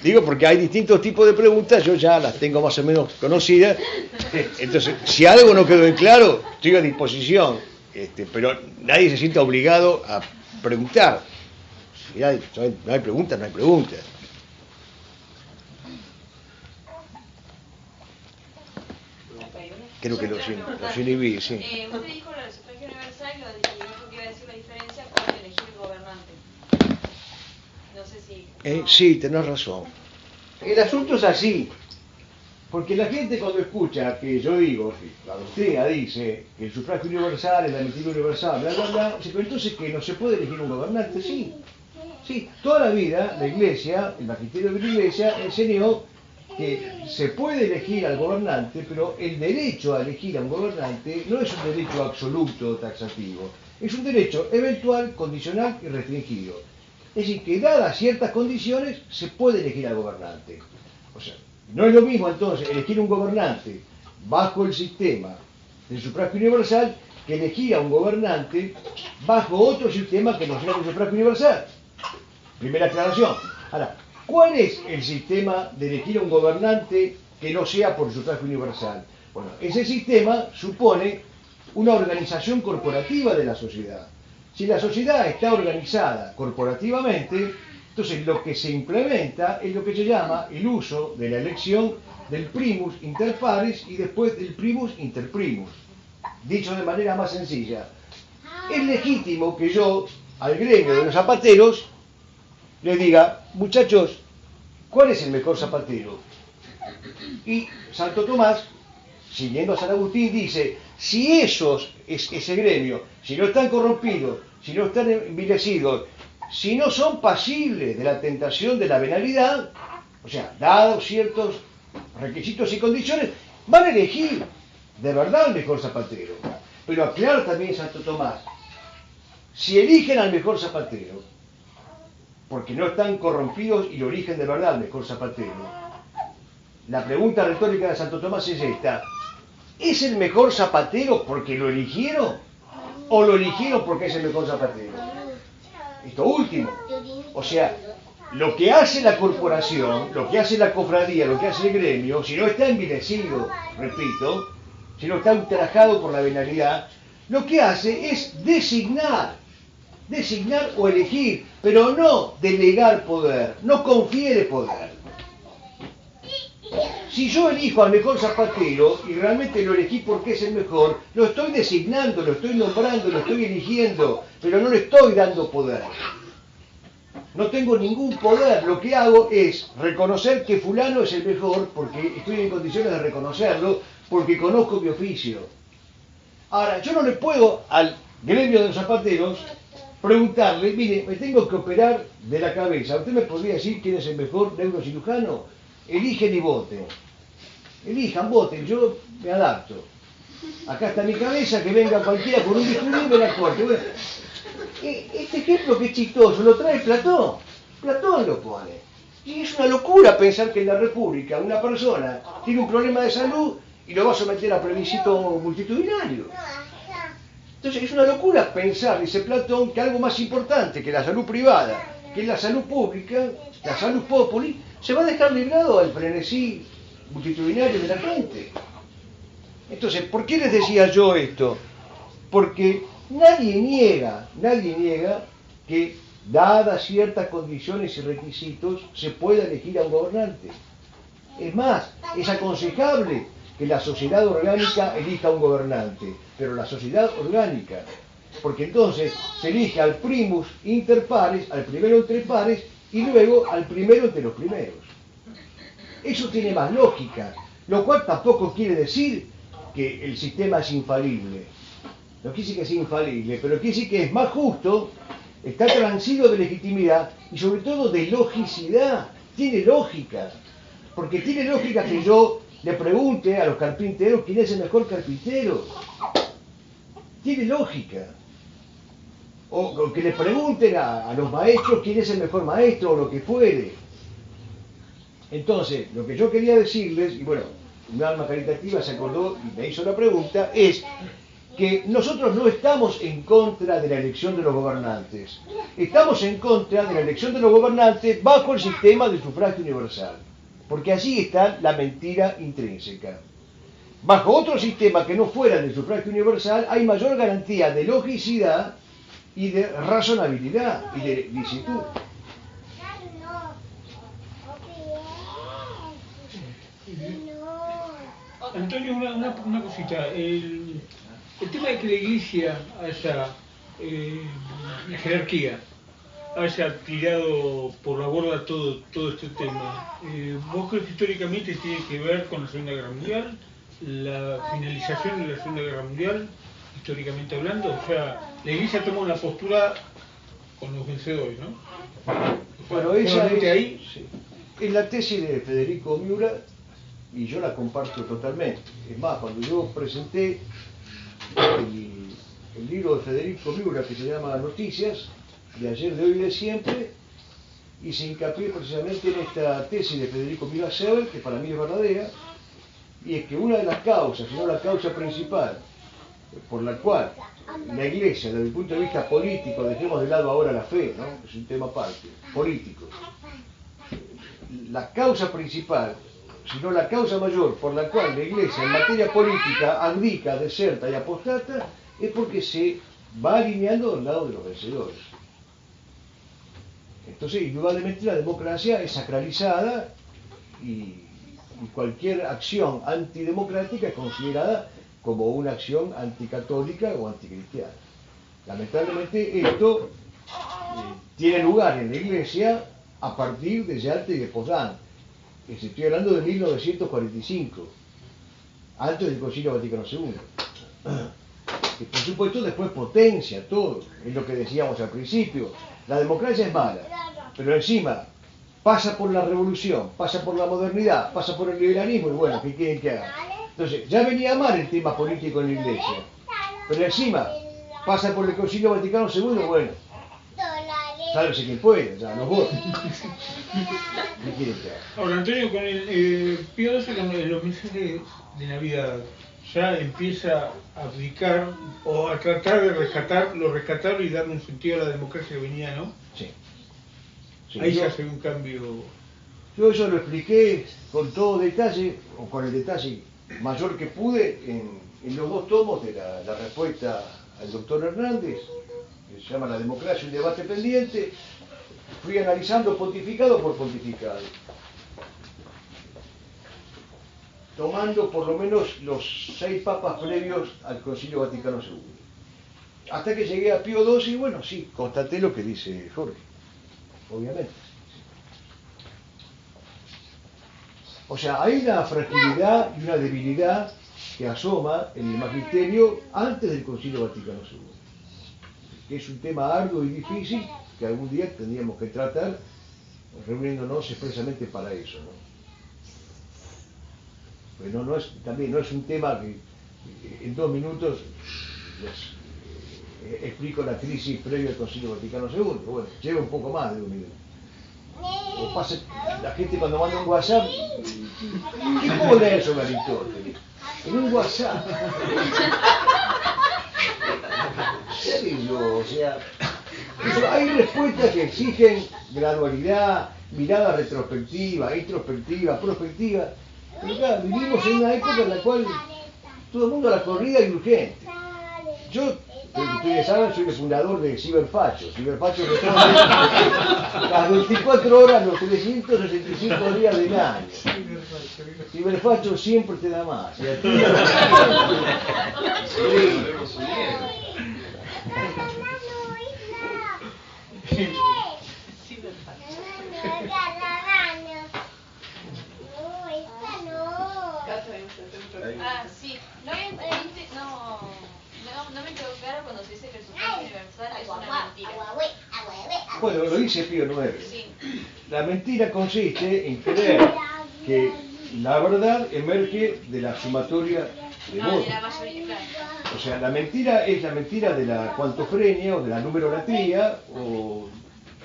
Digo, porque hay distintos tipos de preguntas, yo ya las tengo más o menos conocidas. Entonces, si algo no quedó en claro, estoy a disposición. Pero nadie se sienta obligado a preguntar. Si no hay preguntas, no hay preguntas. Creo que los inhibí, sí. Usted dijo lo del sufragio universal y dijo que iba a decir la diferencia con elegir gobernante. No sé si... Sí, tenés razón. El asunto es así. Porque la gente cuando escucha que yo digo, cuando usted dice que el sufragio universal es la amnistía universal, bla, bla, bla, dice, pero entonces que no se puede elegir un gobernante, sí. Sí, toda la vida la Iglesia, el magisterio de la Iglesia, enseñó que se puede elegir al gobernante, pero el derecho a elegir a un gobernante no es un derecho absoluto o taxativo, es un derecho eventual, condicional y restringido. Es decir, que dadas ciertas condiciones se puede elegir al gobernante. O sea, no es lo mismo entonces elegir un gobernante bajo el sistema del sufragio universal que elegía un gobernante bajo otro sistema que no sea el sufragio universal. Primera aclaración. Ahora, ¿cuál es el sistema de elegir a un gobernante que no sea por el sufragio universal? Bueno, ese sistema supone una organización corporativa de la sociedad. Si la sociedad está organizada corporativamente, entonces lo que se implementa es lo que se llama el uso de la elección del primus inter pares y después del primus inter primus. Dicho de manera más sencilla, es legítimo que yo al gremio de los zapateros le diga, muchachos, ¿cuál es el mejor zapatero? Y Santo Tomás, siguiendo a San Agustín, dice, si ese gremio, si no están corrompidos, si no están envilecidos, si no son pasibles de la tentación de la venalidad, o sea, dados ciertos requisitos y condiciones, van a elegir de verdad al mejor zapatero. Pero aclara también Santo Tomás, si eligen al mejor zapatero, porque no están corrompidos y lo eligen de verdad al mejor zapatero, la pregunta retórica de Santo Tomás es esta, ¿es el mejor zapatero porque lo eligieron? ¿O lo eligieron porque es el mejor zapatero? Esto último. O sea, lo que hace la corporación, lo que hace la cofradía, lo que hace el gremio, si no está envilecido, repito, si no está ultrajado por la venalidad, lo que hace es designar o elegir, pero no delegar poder, no confiere poder. Si yo elijo al mejor zapatero y realmente lo elegí porque es el mejor, lo estoy designando, lo estoy nombrando, lo estoy eligiendo, pero no le estoy dando poder. No tengo ningún poder, lo que hago es reconocer que fulano es el mejor porque estoy en condiciones de reconocerlo, porque conozco mi oficio. Ahora, yo no le puedo al gremio de los zapateros preguntarle, mire, me tengo que operar de la cabeza, ¿usted me podría decir quién es el mejor neurocirujano? Eligen y voten. Elijan, voten, yo me adapto. Acá está mi cabeza, que venga cualquiera por un bisturí y me la corte. Bueno, este ejemplo que es chistoso, lo trae Platón. Platón lo pone. Y es una locura pensar que en la República una persona tiene un problema de salud y lo va a someter a plebiscito multitudinario. Entonces es una locura pensar, dice Platón, que algo más importante que la salud privada, que la salud pública, la salud populi, se va a dejar librado al frenesí multitudinario de la gente. Entonces, ¿por qué les decía yo esto? Porque nadie niega que, dadas ciertas condiciones y requisitos, se pueda elegir a un gobernante. Es más, es aconsejable que la sociedad orgánica elija a un gobernante, pero la sociedad orgánica, porque entonces se elige al primus inter pares, al primero entre pares, y luego al primero entre los primeros. Eso tiene más lógica, lo cual tampoco quiere decir que el sistema es infalible. No quiere decir que sea infalible, pero quiere decir que es más justo, está transido de legitimidad y sobre todo de logicidad. Tiene lógica, porque tiene lógica que yo le pregunte a los carpinteros quién es el mejor carpintero. Tiene lógica. O que le pregunten a los maestros quién es el mejor maestro o lo que fuere. Entonces, lo que yo quería decirles, y bueno, un alma caritativa se acordó y me hizo la pregunta, es que nosotros no estamos en contra de la elección de los gobernantes. Estamos en contra de la elección de los gobernantes bajo el sistema del sufragio universal. Porque allí está la mentira intrínseca. Bajo otro sistema que no fuera del sufragio universal hay mayor garantía de logicidad y de razonabilidad y de licitud. Antonio, una cosita. El tema de que la Iglesia haya, la jerarquía, haya tirado por la borda todo este tema, ¿vos crees que históricamente tiene que ver con la Segunda Guerra Mundial? ¿La finalización de la Segunda Guerra Mundial, históricamente hablando? O sea, la Iglesia toma una postura con los vencedores, ¿no? Bueno, esa es la tesis de Federico Miura y yo la comparto totalmente. Es más, cuando yo presenté el libro de Federico Miura que se llama Noticias, de ayer, de hoy y de siempre, y se hincapié precisamente en esta tesis de Federico Miura Sever, que para mí es verdadera, y es que una de las causas, si no la causa principal, por la cual la Iglesia, desde el punto de vista político, dejemos de lado ahora la fe, ¿no? Es un tema aparte, político. La causa principal, si no la causa mayor por la cual la Iglesia en materia política abdica, deserta y apostata, es porque se va alineando al lado de los vencedores. Entonces, indudablemente la democracia es sacralizada y cualquier acción antidemocrática es considerada como una acción anticatólica o anticristiana. Lamentablemente esto tiene lugar en la Iglesia a partir de Yalta y de Potsdam. Estoy hablando de 1945, antes del Concilio Vaticano II. Que por supuesto después potencia todo, es lo que decíamos al principio. La democracia es mala, pero encima pasa por la revolución, pasa por la modernidad, pasa por el liberalismo y bueno, ¿qué quieren que haga? Entonces, ya venía mal el tema político en la Iglesia, pero encima pasa por el Concilio Vaticano II, bueno, sálvese quien puede, ya los votos. ¿Qué quieren que haga? Ahora, Antonio, con el Pío XII, con los mensajes de Navidad, ya empieza a abdicar o a tratar de rescatar lo rescatable y darle un sentido a la democracia que venía, ¿no? Sí. Sí, Ahí se hace un cambio. Yo eso lo expliqué con todo detalle, o con el detalle mayor que pude, en los dos tomos de la respuesta al doctor Hernández, que se llama La democracia, un debate pendiente. Fui analizando pontificado por pontificado, tomando por lo menos los 6 papas previos al Concilio Vaticano II. Hasta que llegué a Pío XII y bueno, sí, constaté lo que dice Jorge, obviamente. O sea, hay una fragilidad y una debilidad que asoma en el magisterio antes del Concilio Vaticano II, que es un tema arduo y difícil que algún día tendríamos que tratar reuniéndonos expresamente para eso, ¿no? Pero también no es un tema que en 2 minutos les explico la crisis previa al Concilio Vaticano II, bueno, lleva un poco más de 2 minutos. O pasa, la gente cuando manda un WhatsApp, ¿qué puedo leer sobre Aristóteles? En un WhatsApp. O sea, hay respuestas que exigen gradualidad, mirada retrospectiva, introspectiva, prospectiva. Pero claro, vivimos en una época en la cual todo el mundo a la corrida y urgente. Yo, ustedes saben, soy el fundador de Ciberfacho. Ciberfacho responde las 24 horas, los 365 días del año. Ciberfacho siempre te da más. Y a ti Ah, sí. No me quedó claro cuando se dice que el sufragio universal es una mentira. Bueno, lo dice Pío IX. Sí. La mentira consiste en creer que la verdad emerge de la sumatoria de votos. De la mayoría, claro. O sea, la mentira es la mentira de la cuantofrenia o de la numerolatría o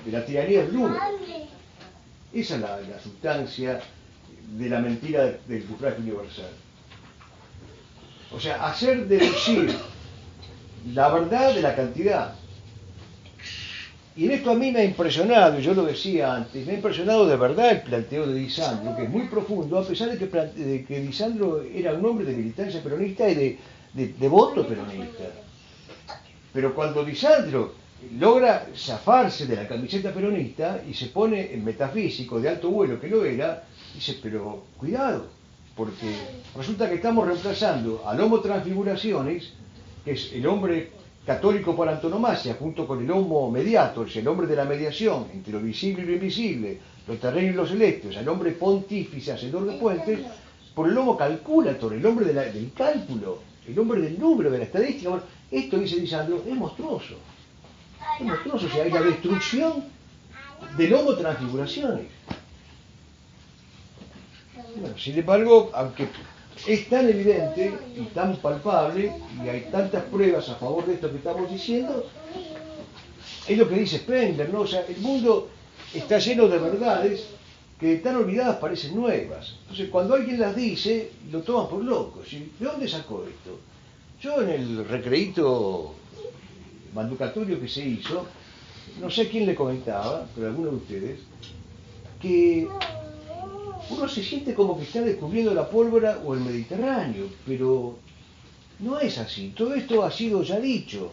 de la tiranía del número. Esa es la sustancia de la mentira del sufragio universal. O sea, hacer deducir la verdad de la cantidad. Y en esto a mí me ha impresionado, yo lo decía antes, me ha impresionado de verdad el planteo de Disandro, que es muy profundo, a pesar de que Disandro era un hombre de militancia peronista y de voto peronista. Pero cuando Disandro logra zafarse de la camiseta peronista y se pone en metafísico de alto vuelo, que lo era, dice, pero cuidado, porque resulta que estamos reemplazando al Homo Transfiguraciones, que es el hombre católico por antonomasia, junto con el Homo Mediator, es el hombre de la mediación entre lo visible y lo invisible, lo terreno y lo celeste, o sea, el hombre pontífice, hacedor de puentes, por el Homo Calculator, el hombre del cálculo, el hombre del número, de la estadística. Bueno, esto, dice Lisandro, es monstruoso. Es monstruoso, o sea, hay la destrucción del Homo Transfiguraciones. Bueno, sin embargo, aunque es tan evidente y tan palpable, y hay tantas pruebas a favor de esto que estamos diciendo, es lo que dice Spengler, ¿no? O sea, el mundo está lleno de verdades que de tan olvidadas parecen nuevas. Entonces, cuando alguien las dice, lo toman por locos. ¿Y de dónde sacó esto? Yo en el recreíto manducatorio que se hizo, no sé quién le comentaba, pero alguno de ustedes, que uno se siente como que está descubriendo la pólvora o el Mediterráneo, pero no es así. Todo esto ha sido ya dicho.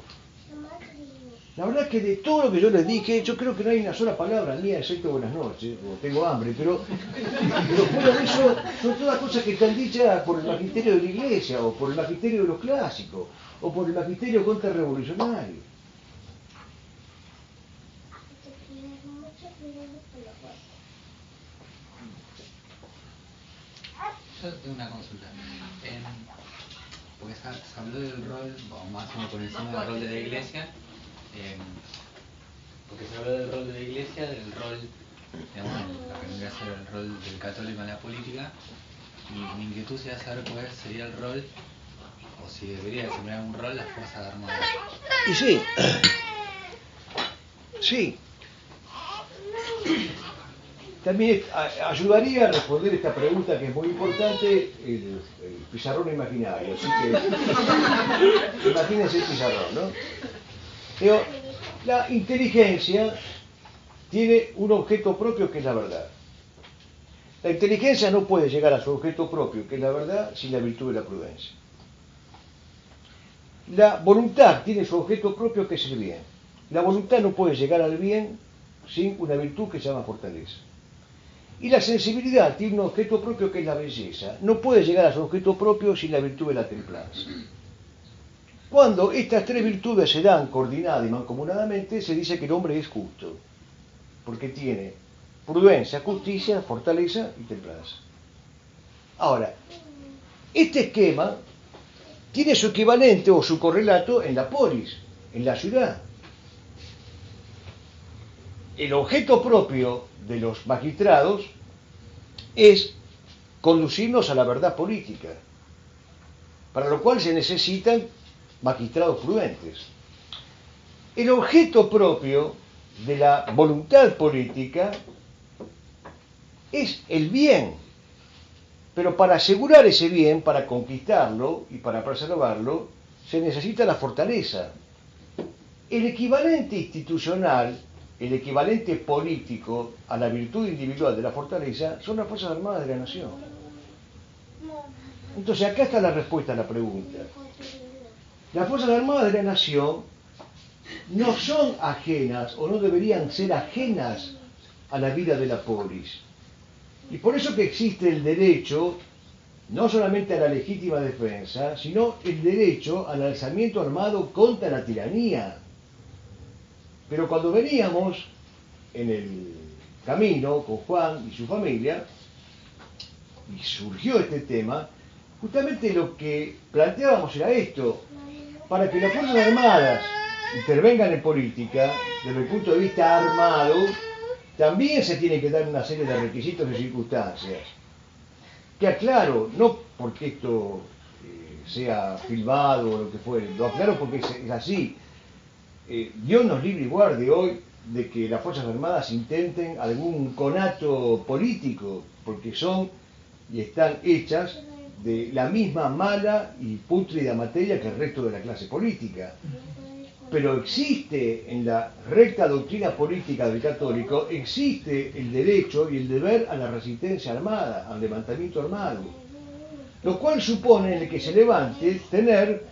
La verdad es que de todo lo que yo les dije, yo creo que no hay una sola palabra mía, excepto buenas noches, o tengo hambre, pero fuera de eso, son todas cosas que están dichas por el magisterio de la Iglesia, o por el magisterio de los clásicos, o por el magisterio contrarrevolucionario. Yo tengo una consulta. Porque se habló del rol, o más o menos por encima del rol de la Iglesia, porque se habló del rol de la Iglesia, del rol, digamos, lo que vendría a ser el rol del católico en la política, y mi inquietud sería saber cuál sería el rol, o si debería desempeñar un rol las Fuerzas Armadas. Y sí, sí. También ayudaría a responder esta pregunta que es muy importante, el pizarrón imaginario. Así que imagínense el pizarrón, ¿no? Pero la inteligencia tiene un objeto propio que es la verdad. La inteligencia no puede llegar a su objeto propio, que es la verdad, sin la virtud de la prudencia. La voluntad tiene su objeto propio, que es el bien. La voluntad no puede llegar al bien sin una virtud que se llama fortaleza. Y la sensibilidad tiene un objeto propio, que es la belleza. No puede llegar a su objeto propio sin la virtud de la templanza. Cuando estas tres virtudes se dan coordinadas y mancomunadamente, se dice que el hombre es justo, porque tiene prudencia, justicia, fortaleza y templanza. Ahora, este esquema tiene su equivalente o su correlato en la polis, en la ciudad. El objeto propio de los magistrados es conducirnos a la verdad política, para lo cual se necesitan magistrados prudentes. El objeto propio de la voluntad política es el bien, pero para asegurar ese bien, para conquistarlo y para preservarlo, se necesita la fortaleza. El equivalente institucional, el equivalente político a la virtud individual de la fortaleza son las Fuerzas Armadas de la Nación. Entonces acá está la respuesta a la pregunta. Las Fuerzas Armadas de la Nación no son ajenas o no deberían ser ajenas a la vida de la polis. Y por eso que existe el derecho, no solamente a la legítima defensa, sino el derecho al alzamiento armado contra la tiranía. Pero cuando veníamos en el camino con Juan y su familia, y surgió este tema, justamente lo que planteábamos era esto: para que las Fuerzas Armadas intervengan en política, desde el punto de vista armado, también se tiene que dar una serie de requisitos y circunstancias. Que aclaro, no porque esto sea filmado o lo que fuere, lo aclaro porque es así. Dios nos libre y guarde hoy de que las Fuerzas Armadas intenten algún conato político, porque son y están hechas de la misma mala y pútrida materia que el resto de la clase política. Pero existe en la recta doctrina política del católico, existe el derecho y el deber a la resistencia armada, al levantamiento armado, lo cual supone que se levante tener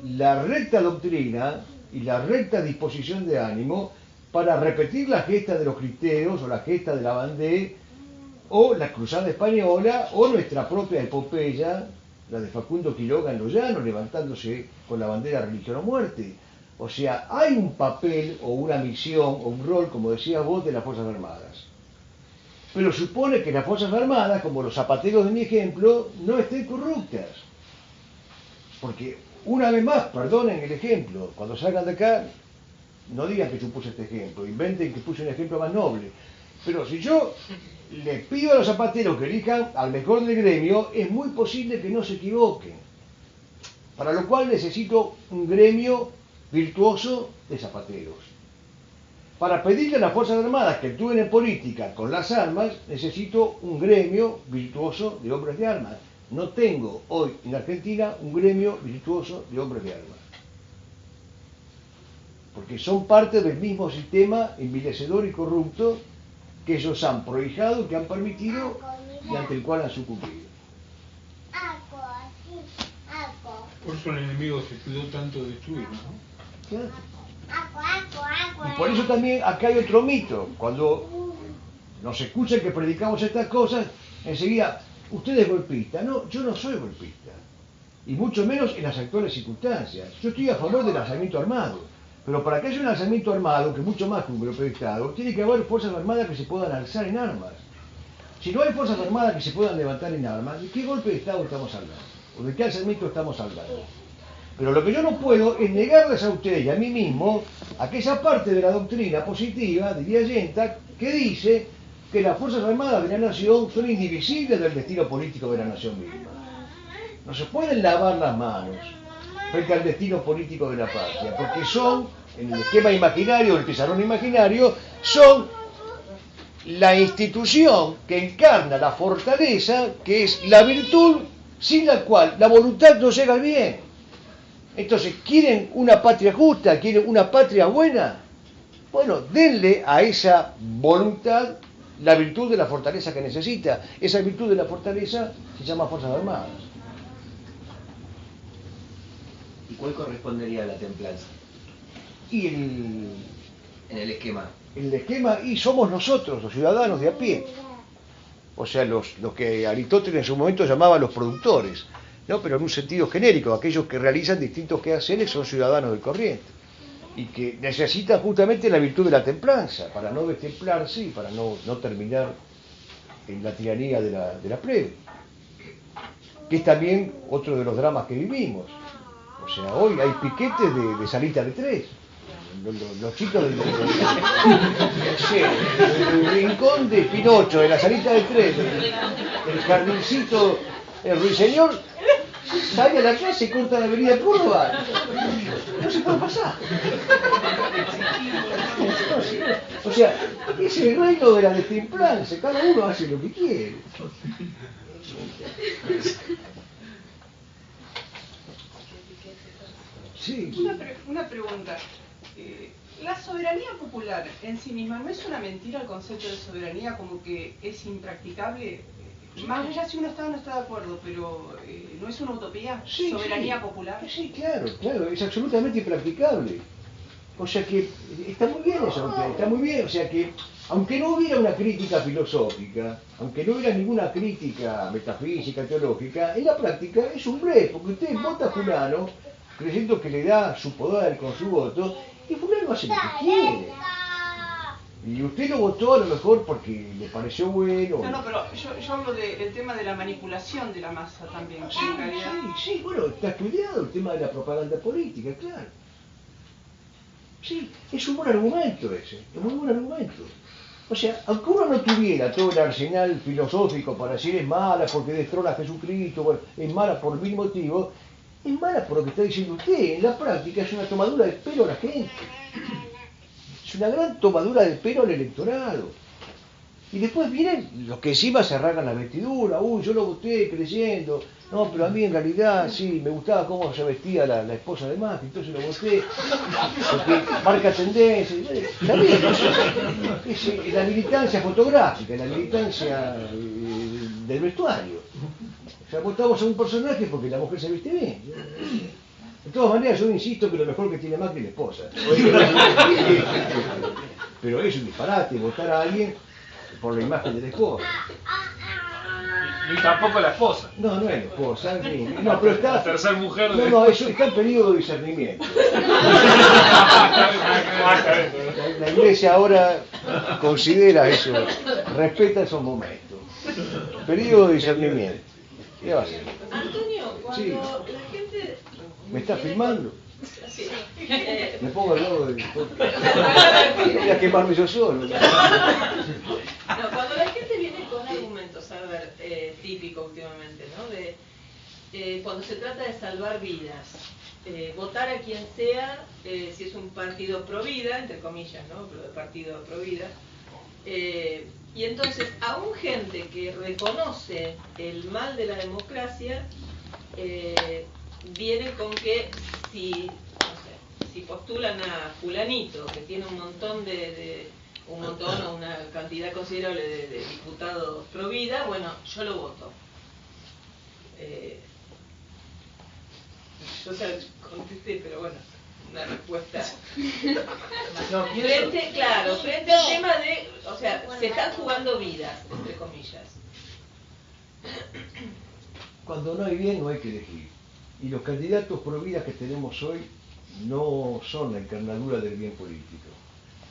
la recta doctrina y la recta disposición de ánimo para repetir la gesta de los cristeros o la gesta de la Vendée o la cruzada española o nuestra propia epopeya, la de Facundo Quiroga en los Llanos, levantándose con la bandera religión o muerte. O sea, hay un papel o una misión o un rol, como decías vos, de las Fuerzas Armadas. Pero supone que las Fuerzas Armadas, como los zapateros de mi ejemplo, no estén corruptas. Porque, una vez más, perdonen el ejemplo, cuando salgan de acá, no digan que yo puse este ejemplo, inventen que puse un ejemplo más noble. Pero si yo les pido a los zapateros que elijan al mejor del gremio, es muy posible que no se equivoquen. Para lo cual necesito un gremio virtuoso de zapateros. Para pedirle a las Fuerzas Armadas que actúen en política con las armas, necesito un gremio virtuoso de hombres de armas. No tengo hoy en Argentina un gremio virtuoso de hombres de armas. Porque son parte del mismo sistema envilecedor y corrupto que ellos han prohijado, que han permitido y ante el cual han sucumbido. Por eso el enemigo se cuidó tanto de destruirnos, ¿no? Claro. Y por eso también acá hay otro mito. Cuando nos escuchan que predicamos estas cosas, enseguida, usted es golpista. No, yo no soy golpista. Y mucho menos en las actuales circunstancias. Yo estoy a favor del alzamiento armado. Pero para que haya un alzamiento armado, que es mucho más que un golpe de Estado, tiene que haber fuerzas armadas que se puedan alzar en armas. Si no hay fuerzas armadas que se puedan levantar en armas, ¿de qué golpe de Estado estamos hablando? ¿O de qué alzamiento estamos hablando? Pero lo que yo no puedo es negarles a ustedes y a mí mismo aquella parte de la doctrina positiva, diría Yenta, que dice que las Fuerzas Armadas de la Nación son indivisibles del destino político de la nación misma. No se pueden lavar las manos frente al destino político de la patria, porque son, en el esquema imaginario, el pizarrón imaginario, son la institución que encarna la fortaleza, que es la virtud sin la cual la voluntad no llega al bien. Entonces, ¿quieren una patria justa? ¿Quieren una patria buena? Bueno, denle a esa voluntad la virtud de la fortaleza que necesita. Esa virtud de la fortaleza se llama Fuerzas Armadas. ¿Y cuál correspondería a la templanza Y en el esquema? el esquema, y somos nosotros, los ciudadanos de a pie. O sea, los que Aristóteles en su momento llamaba los productores, ¿no? Pero en un sentido genérico, aquellos que realizan distintos quehaceres son ciudadanos del corriente y que necesitan justamente la virtud de la templanza para no destemplarse y para no terminar en la tiranía de la plebe, que es también otro de los dramas que vivimos. O sea, hoy hay piquetes de salita de tres. Los chicos del rincón de Pinocho, de la salita de tres, el jardincito, el ruiseñor, sale a la clase y corta la avenida Córdoba. No se puede pasar. O sea, es el reino de la destemplanza, cada uno hace lo que quiere. Sí. Una pregunta. La soberanía popular en sí misma, ¿no es una mentira el concepto de soberanía, como que es impracticable? Más allá si uno está o no está de acuerdo, pero ¿no es una utopía? Sí, ¿Soberanía sí. popular? Sí, claro, es absolutamente impracticable. O sea que está muy bien eso, está muy bien. O sea que, aunque no hubiera una crítica filosófica, aunque no hubiera ninguna crítica metafísica, teológica, en la práctica es un blef, porque usted vota a fulano creyendo que le da su poder con su voto, y fulano hace lo que quiere. Y usted lo votó a lo mejor porque le pareció bueno. No, pero yo hablo del tema de la manipulación de la masa también. Sí, bueno, está estudiado el tema de la propaganda política, claro. Sí, es un buen argumento ese, es un buen argumento. O sea, aunque uno no tuviera todo el arsenal filosófico para decir es mala porque destrona a Jesucristo, bueno, es mala por mil motivos, es mala por lo que está diciendo usted. En la práctica es una tomadura de pelo a la gente. Es una gran tomadura de pelo al electorado. Y después vienen los que encima se arrancan la vestidura. Uy, yo lo voté creyendo. No, pero a mí en realidad sí, me gustaba cómo se vestía la esposa de Macri, entonces lo voté. Porque marca tendencia. Está bien, es la militancia fotográfica, la militancia del vestuario. O sea, votamos a un personaje porque la mujer se viste bien. De todas maneras, yo insisto que lo mejor que tiene Macri es la esposa. Pero es un disparate votar a alguien por la imagen de la esposa. Ni tampoco la esposa. No es la esposa, en fin. No, pero está... La tercera mujer de... No, eso está en periodo de discernimiento. La iglesia ahora considera eso, respeta esos momentos. Periodo de discernimiento. ¿Qué va a hacer? Antonio, cuando Sí. la gente... ¿Me está filmando? Sí. Me pongo al lado de... Voy a quemarme yo solo. No, cuando la gente viene con argumentos, a ver, típico últimamente, ¿no? Cuando se trata de salvar vidas, votar a quien sea, si es un partido pro vida, entre comillas, ¿no? Pero de partido pro vida. Y entonces, aún gente que reconoce el mal de la democracia, viene con que si postulan a fulanito, que tiene un montón o una cantidad considerable de diputados pro vida, bueno, yo lo voto. Yo se contesté, pero bueno, una respuesta. No, frente al tema de, o sea, se están jugando vidas, entre comillas. Cuando no hay bien, no hay que elegir. Y los candidatos pro vida que tenemos hoy no son la encarnadura del bien político.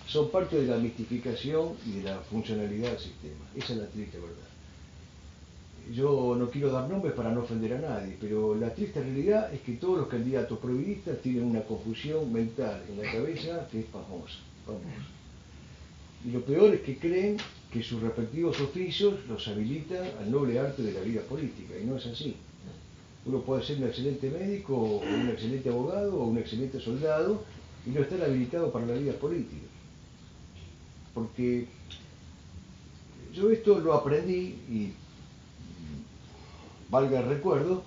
Son parte de la mistificación y de la funcionalidad del sistema. Esa es la triste verdad. Yo no quiero dar nombres para no ofender a nadie, pero la triste realidad es que todos los candidatos prohibidistas tienen una confusión mental en la cabeza que es pasmosa. Y lo peor es que creen que sus respectivos oficios los habilitan al noble arte de la vida política, y no es así. Uno puede ser un excelente médico, o un excelente abogado, o un excelente soldado, y no estar habilitado para la vida política. Porque yo esto lo aprendí, y valga el recuerdo,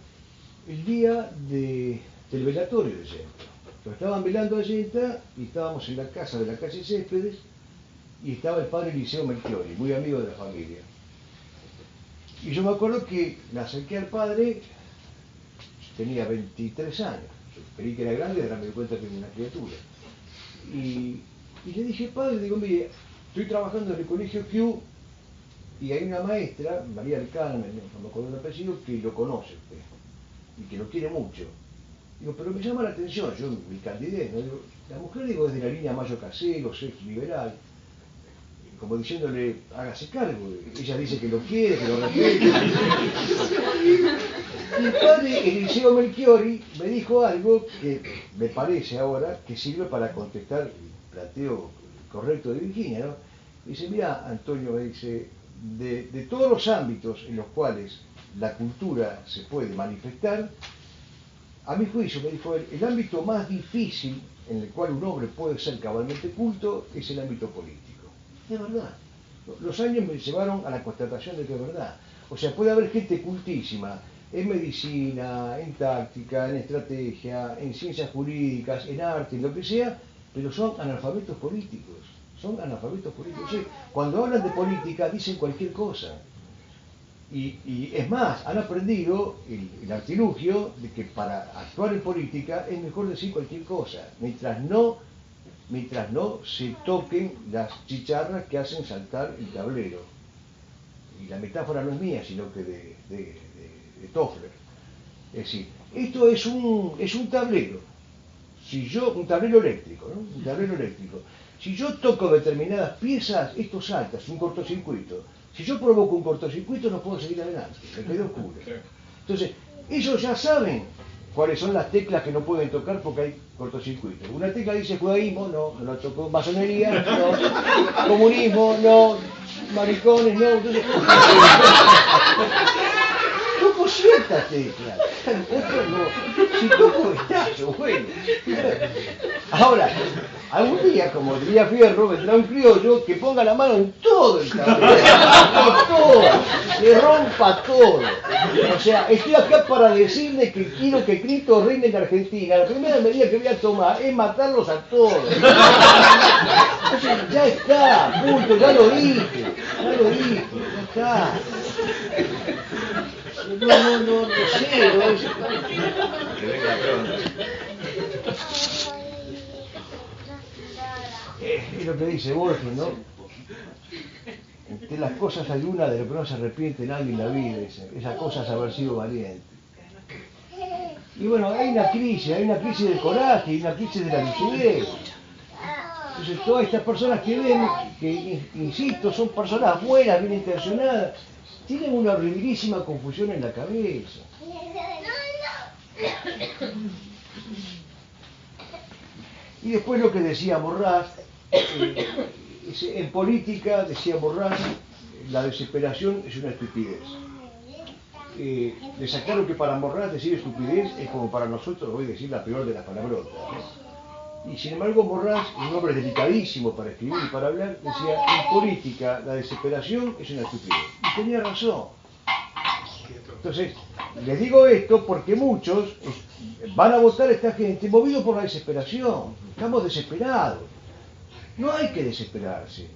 el día del velatorio de Yenta. Lo estaban velando a Yenta y estábamos en la casa de la calle Céspedes y estaba el padre Eliseo Melchiori, muy amigo de la familia. Y yo me acuerdo que me acerqué al padre, tenía 23 años, yo creí que era grande, ahora me di cuenta que era una criatura. Y le dije, padre, digo, mire, estoy trabajando en el colegio Q, y hay una maestra, María del Carmen, no me acuerdo el apellido, que lo conoce usted y que lo quiere mucho. Digo, pero me llama la atención, yo mi candidez, ¿no? Digo, la mujer, digo, es de la línea Mayo Caseros, es liberal, como diciéndole, hágase cargo. Ella dice que lo quiere, que lo respeta. Y el padre Eliseo Melchiori me dijo algo que me parece ahora que sirve para contestar el planteo correcto de Virginia, ¿no? Dice, mira, Antonio, me dice, de todos los ámbitos en los cuales la cultura se puede manifestar, a mi juicio, me dijo él, el ámbito más difícil en el cual un hombre puede ser cabalmente culto es el ámbito político. Es verdad. Los años me llevaron a la constatación de que es verdad. O sea, puede haber gente cultísima en medicina, en táctica, en estrategia, en ciencias jurídicas, en arte, en lo que sea, pero son analfabetos políticos. Son analfabetos políticos. Sí, cuando hablan de política dicen cualquier cosa. Y es más, han aprendido el artilugio de que para actuar en política es mejor decir cualquier cosa, mientras no se toquen las chicharras que hacen saltar el tablero. Y la metáfora no es mía, sino que de Toffler. Es decir, esto es un tablero. Un tablero eléctrico, ¿no? Un tablero eléctrico. Si yo toco determinadas piezas, esto salta, es un cortocircuito. Si yo provoco un cortocircuito, no puedo seguir adelante, me quedo oscuro. Entonces, ellos ya saben cuáles son las teclas que no pueden tocar porque hay cortocircuito. Una tecla dice judaísmo, no la tocó. Masonería, no. Comunismo, no. Maricones, no. Entonces, toco ciertas teclas. Si toco estazo, bueno. Ahora, algún día, como diría Fierro, vendrá un criollo que ponga la mano en todo el tablero, en todo, le rompa todo. O sea, estoy acá para decirle que quiero que Cristo reine en Argentina. La primera medida que voy a tomar es matarlos a todos. Entonces, ya está, punto, ya lo dije, ya está. No sé, no es... Que venga pronto. Es lo que dice Borges, ¿no? Entre las cosas hay una de lo que no se arrepiente nadie en la vida, dice. Esa cosa es haber sido valiente. Y bueno, hay una crisis del coraje, hay una crisis de la lucidez. Entonces todas estas personas que ven, que insisto, son personas buenas, bien intencionadas, tienen una horribilísima confusión en la cabeza. Y después lo que decía Borrás, en política, decía Borrás, la desesperación es una estupidez. les aclaro que para Morraz decir estupidez es como para nosotros hoy decir la peor de las palabrotas, ¿no? Y sin embargo Morraz, un hombre delicadísimo para escribir y para hablar, decía, en política la desesperación es una estupidez. Y tenía razón. Entonces, les digo esto porque muchos van a votar a esta gente movidos por la desesperación. Estamos desesperados. No hay que desesperarse.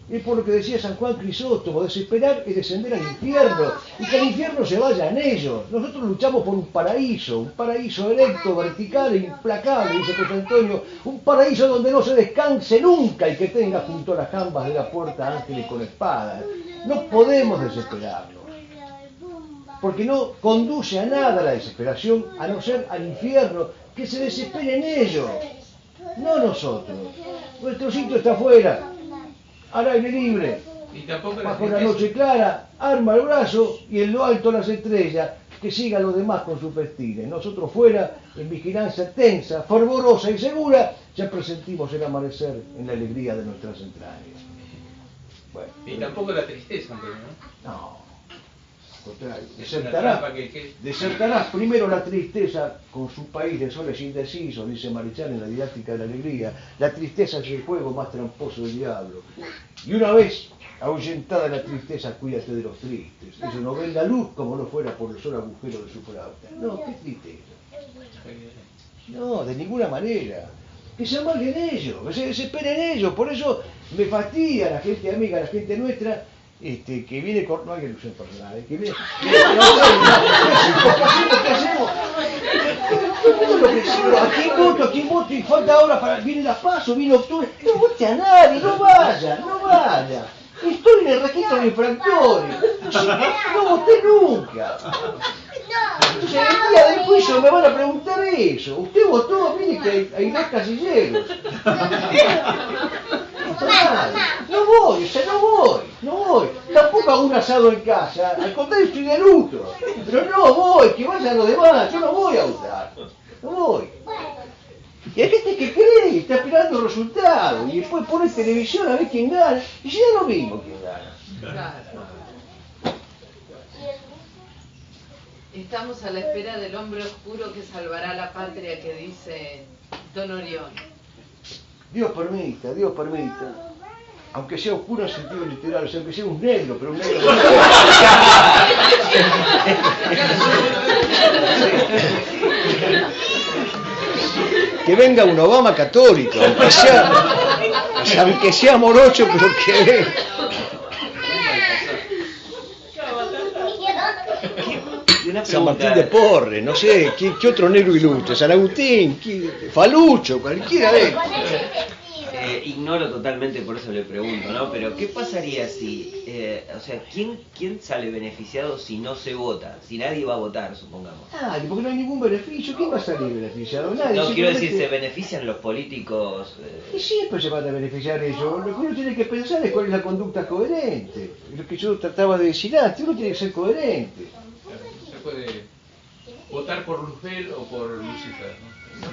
Es por lo que decía San Juan Crisóstomo, desesperar es descender al infierno, y que al infierno se vayan ellos. Nosotros luchamos por un paraíso erecto, vertical e implacable, dice José Antonio, un paraíso donde no se descanse nunca y que tenga junto a las jambas de la puerta ángeles con espadas. No podemos desesperarnos, porque no conduce a nada la desesperación, a no ser al infierno, que se desesperen ellos, no nosotros. Nuestro sitio está afuera, al aire libre, bajo la noche clara, arma el brazo y en lo alto las estrellas, que sigan los demás con sus festines. Nosotros fuera, en vigilancia tensa, fervorosa y segura, ya presentimos el amanecer en la alegría de nuestras entrañas. Bueno, Y tampoco la tristeza, Antonio, ¿no? no, al contrario, Es una trampa desertará primero la tristeza con su país de soles indecisos, dice Marichal en la didáctica de la alegría. La tristeza es el juego más tramposo del diablo. Y una vez ahuyentada la tristeza, cuídate de los tristes. Ellos no ven la luz como no fuera por el solo agujero de su flauta. No, qué tristeza. No, de ninguna manera. Que se amarguen ellos, que se desesperen ellos. Por eso me fastidia la gente amiga, la gente nuestra, que viene con... No hay ilusión personal, que viene... ¿Qué hacemos? ¿A quién voto? Y falta ahora para... Viene la PASO, viene octubre. No vote a nadie, no vaya. Estoy en el registro de infractores. No voté nunca. Entonces, el día del juicio me van a preguntar eso. Usted votó, mire que hay dos casilleros. No voy. Tampoco hago un asado en casa. Al contrario, estoy de luto. Pero no voy, que vayan los demás. Yo no voy a votar. No voy. Y hay gente que cree, está esperando el resultado. Y después pone televisión a ver quién gana. Y ya lo mismo quién gana. Claro. Estamos a la espera del hombre oscuro que salvará la patria, que dice Don Orión. Dios permita. Aunque sea oscuro en sentido literal, o sea, aunque sea un negro, pero un negro... Que venga un Obama católico, aunque sea morocho, pero que venga. San Martín de Porres, no sé, ¿qué otro negro ilustre? San Agustín, Falucho, cualquiera de ellos. Ignoro totalmente, por eso le pregunto, ¿no? Pero ¿qué pasaría si, ¿quién sale beneficiado si no se vota? Si nadie va a votar, supongamos. Nadie, porque no hay ningún beneficio. ¿Quién va a salir beneficiado? Nadie. No, quiero decir, ¿se benefician los políticos? Y siempre se van a beneficiar ellos. Lo que uno tiene que pensar es cuál es la conducta coherente. Lo que yo trataba de decir antes, uno tiene que ser coherente. Se puede votar por Luzbel o por Lucifer, ¿no?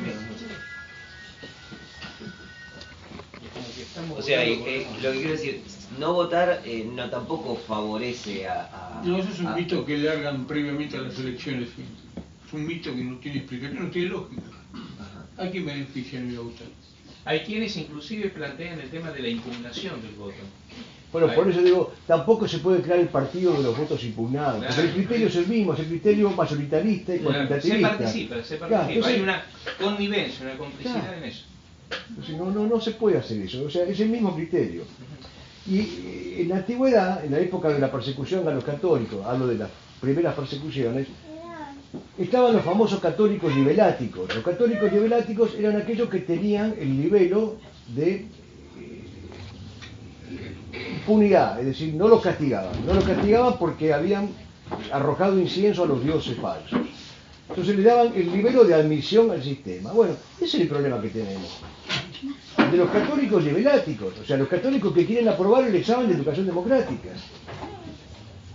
O sea, lo que quiero decir, no votar no tampoco favorece a... No, eso es un mito que largan previamente a las elecciones. Es un mito que no tiene explicación, no tiene lógica. ¿A quién beneficia el votar? Hay quienes inclusive plantean el tema de la impugnación del voto. Bueno, por eso digo, tampoco se puede crear el partido de los votos impugnados, porque el criterio es el mismo, es el criterio majoritarista y cuantitativista. Se participa. Claro, entonces, hay una connivencia, una complicidad en eso. Entonces, no se puede hacer eso, o sea, es el mismo criterio. Y en la antigüedad, en la época de la persecución a los católicos, hablo de las primeras persecuciones, estaban los famosos católicos niveláticos. Los católicos niveláticos eran aquellos que tenían el nivelo de impunidad, es decir, no los castigaban porque habían arrojado incienso a los dioses falsos. Entonces le daban el nivelo de admisión al sistema. Bueno, ese es el problema que tenemos. De los católicos niveláticos, o sea, los católicos que quieren aprobar el examen de educación democrática.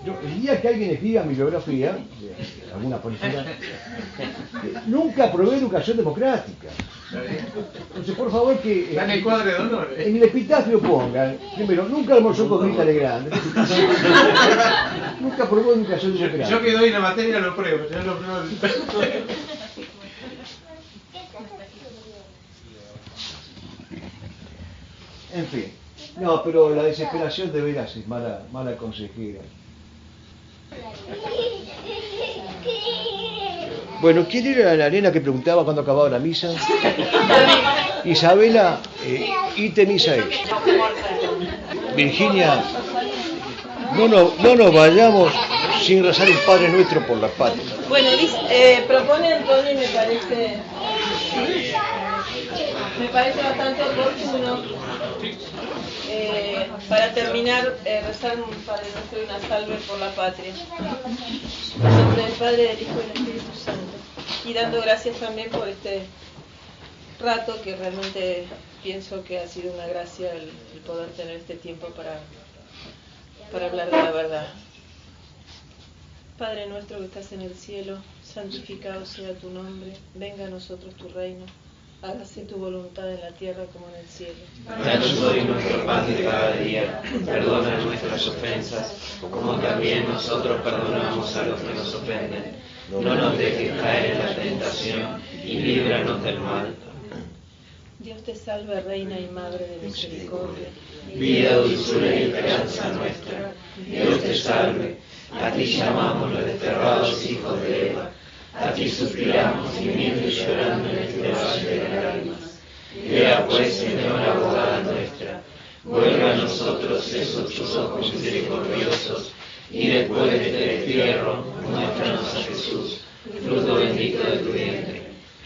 El día que alguien escriba mi biografía, alguna policía, nunca aprobé educación democrática. Entonces, por favor, que Está en el cuadro de honor. en el epitafio pongan, primero, nunca almorzó con Rita Legrand. Nunca nunca probó educación superior. Yo que doy la materia lo pruebo, yo lo pruebo. En fin. No, pero la desesperación de veras es mala consejera. Bueno, ¿quién era la nena que preguntaba cuando acababa la misa? Isabela, ítem Isaí. Virginia, no nos vayamos sin rezar el Padre Nuestro por la patria. Bueno, propone Antonio y me parece bastante oportuno para terminar rezar un Padre Nuestro y una salve por la patria. En nombre del Padre, del Hijo y del Espíritu Santo. Y dando gracias también por este rato que realmente pienso que ha sido una gracia el poder tener este tiempo para hablar de la verdad. Padre nuestro que estás en el cielo, santificado sea tu nombre, venga a nosotros tu reino, hágase tu voluntad en la tierra como en el cielo. Danos hoy nuestro pan de cada día, perdona nuestras ofensas, como también nosotros perdonamos a los que nos ofenden. No nos dejes caer en la tentación y líbranos del mal. Dios te salve, Reina y Madre de misericordia. Vida, dulzura y esperanza nuestra. Dios te salve. A ti llamamos los desterrados hijos de Eva. A ti suspiramos, gimiendo y llorando en este valle de lágrimas. Ea pues, Señora abogada nuestra, vuelve a nosotros esos tus ojos misericordiosos, y después de este destierro, muéstranos a Jesús, fruto bendito de tu vientre.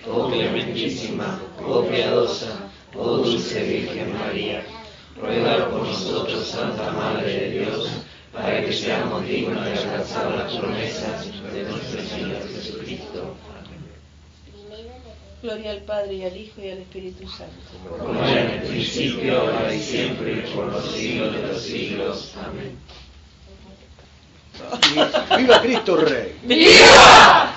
Oh clementísima, oh piadosa, oh dulce Virgen María, ruega por nosotros, Santa Madre de Dios, para que seamos dignos de alcanzar las promesas de nuestro Señor Jesucristo. Amén. Gloria al Padre, y al Hijo, y al Espíritu Santo. Como era en el principio, ahora y siempre, y por los siglos de los siglos. Amén. ¡Viva Cristo Rey! ¡Viva!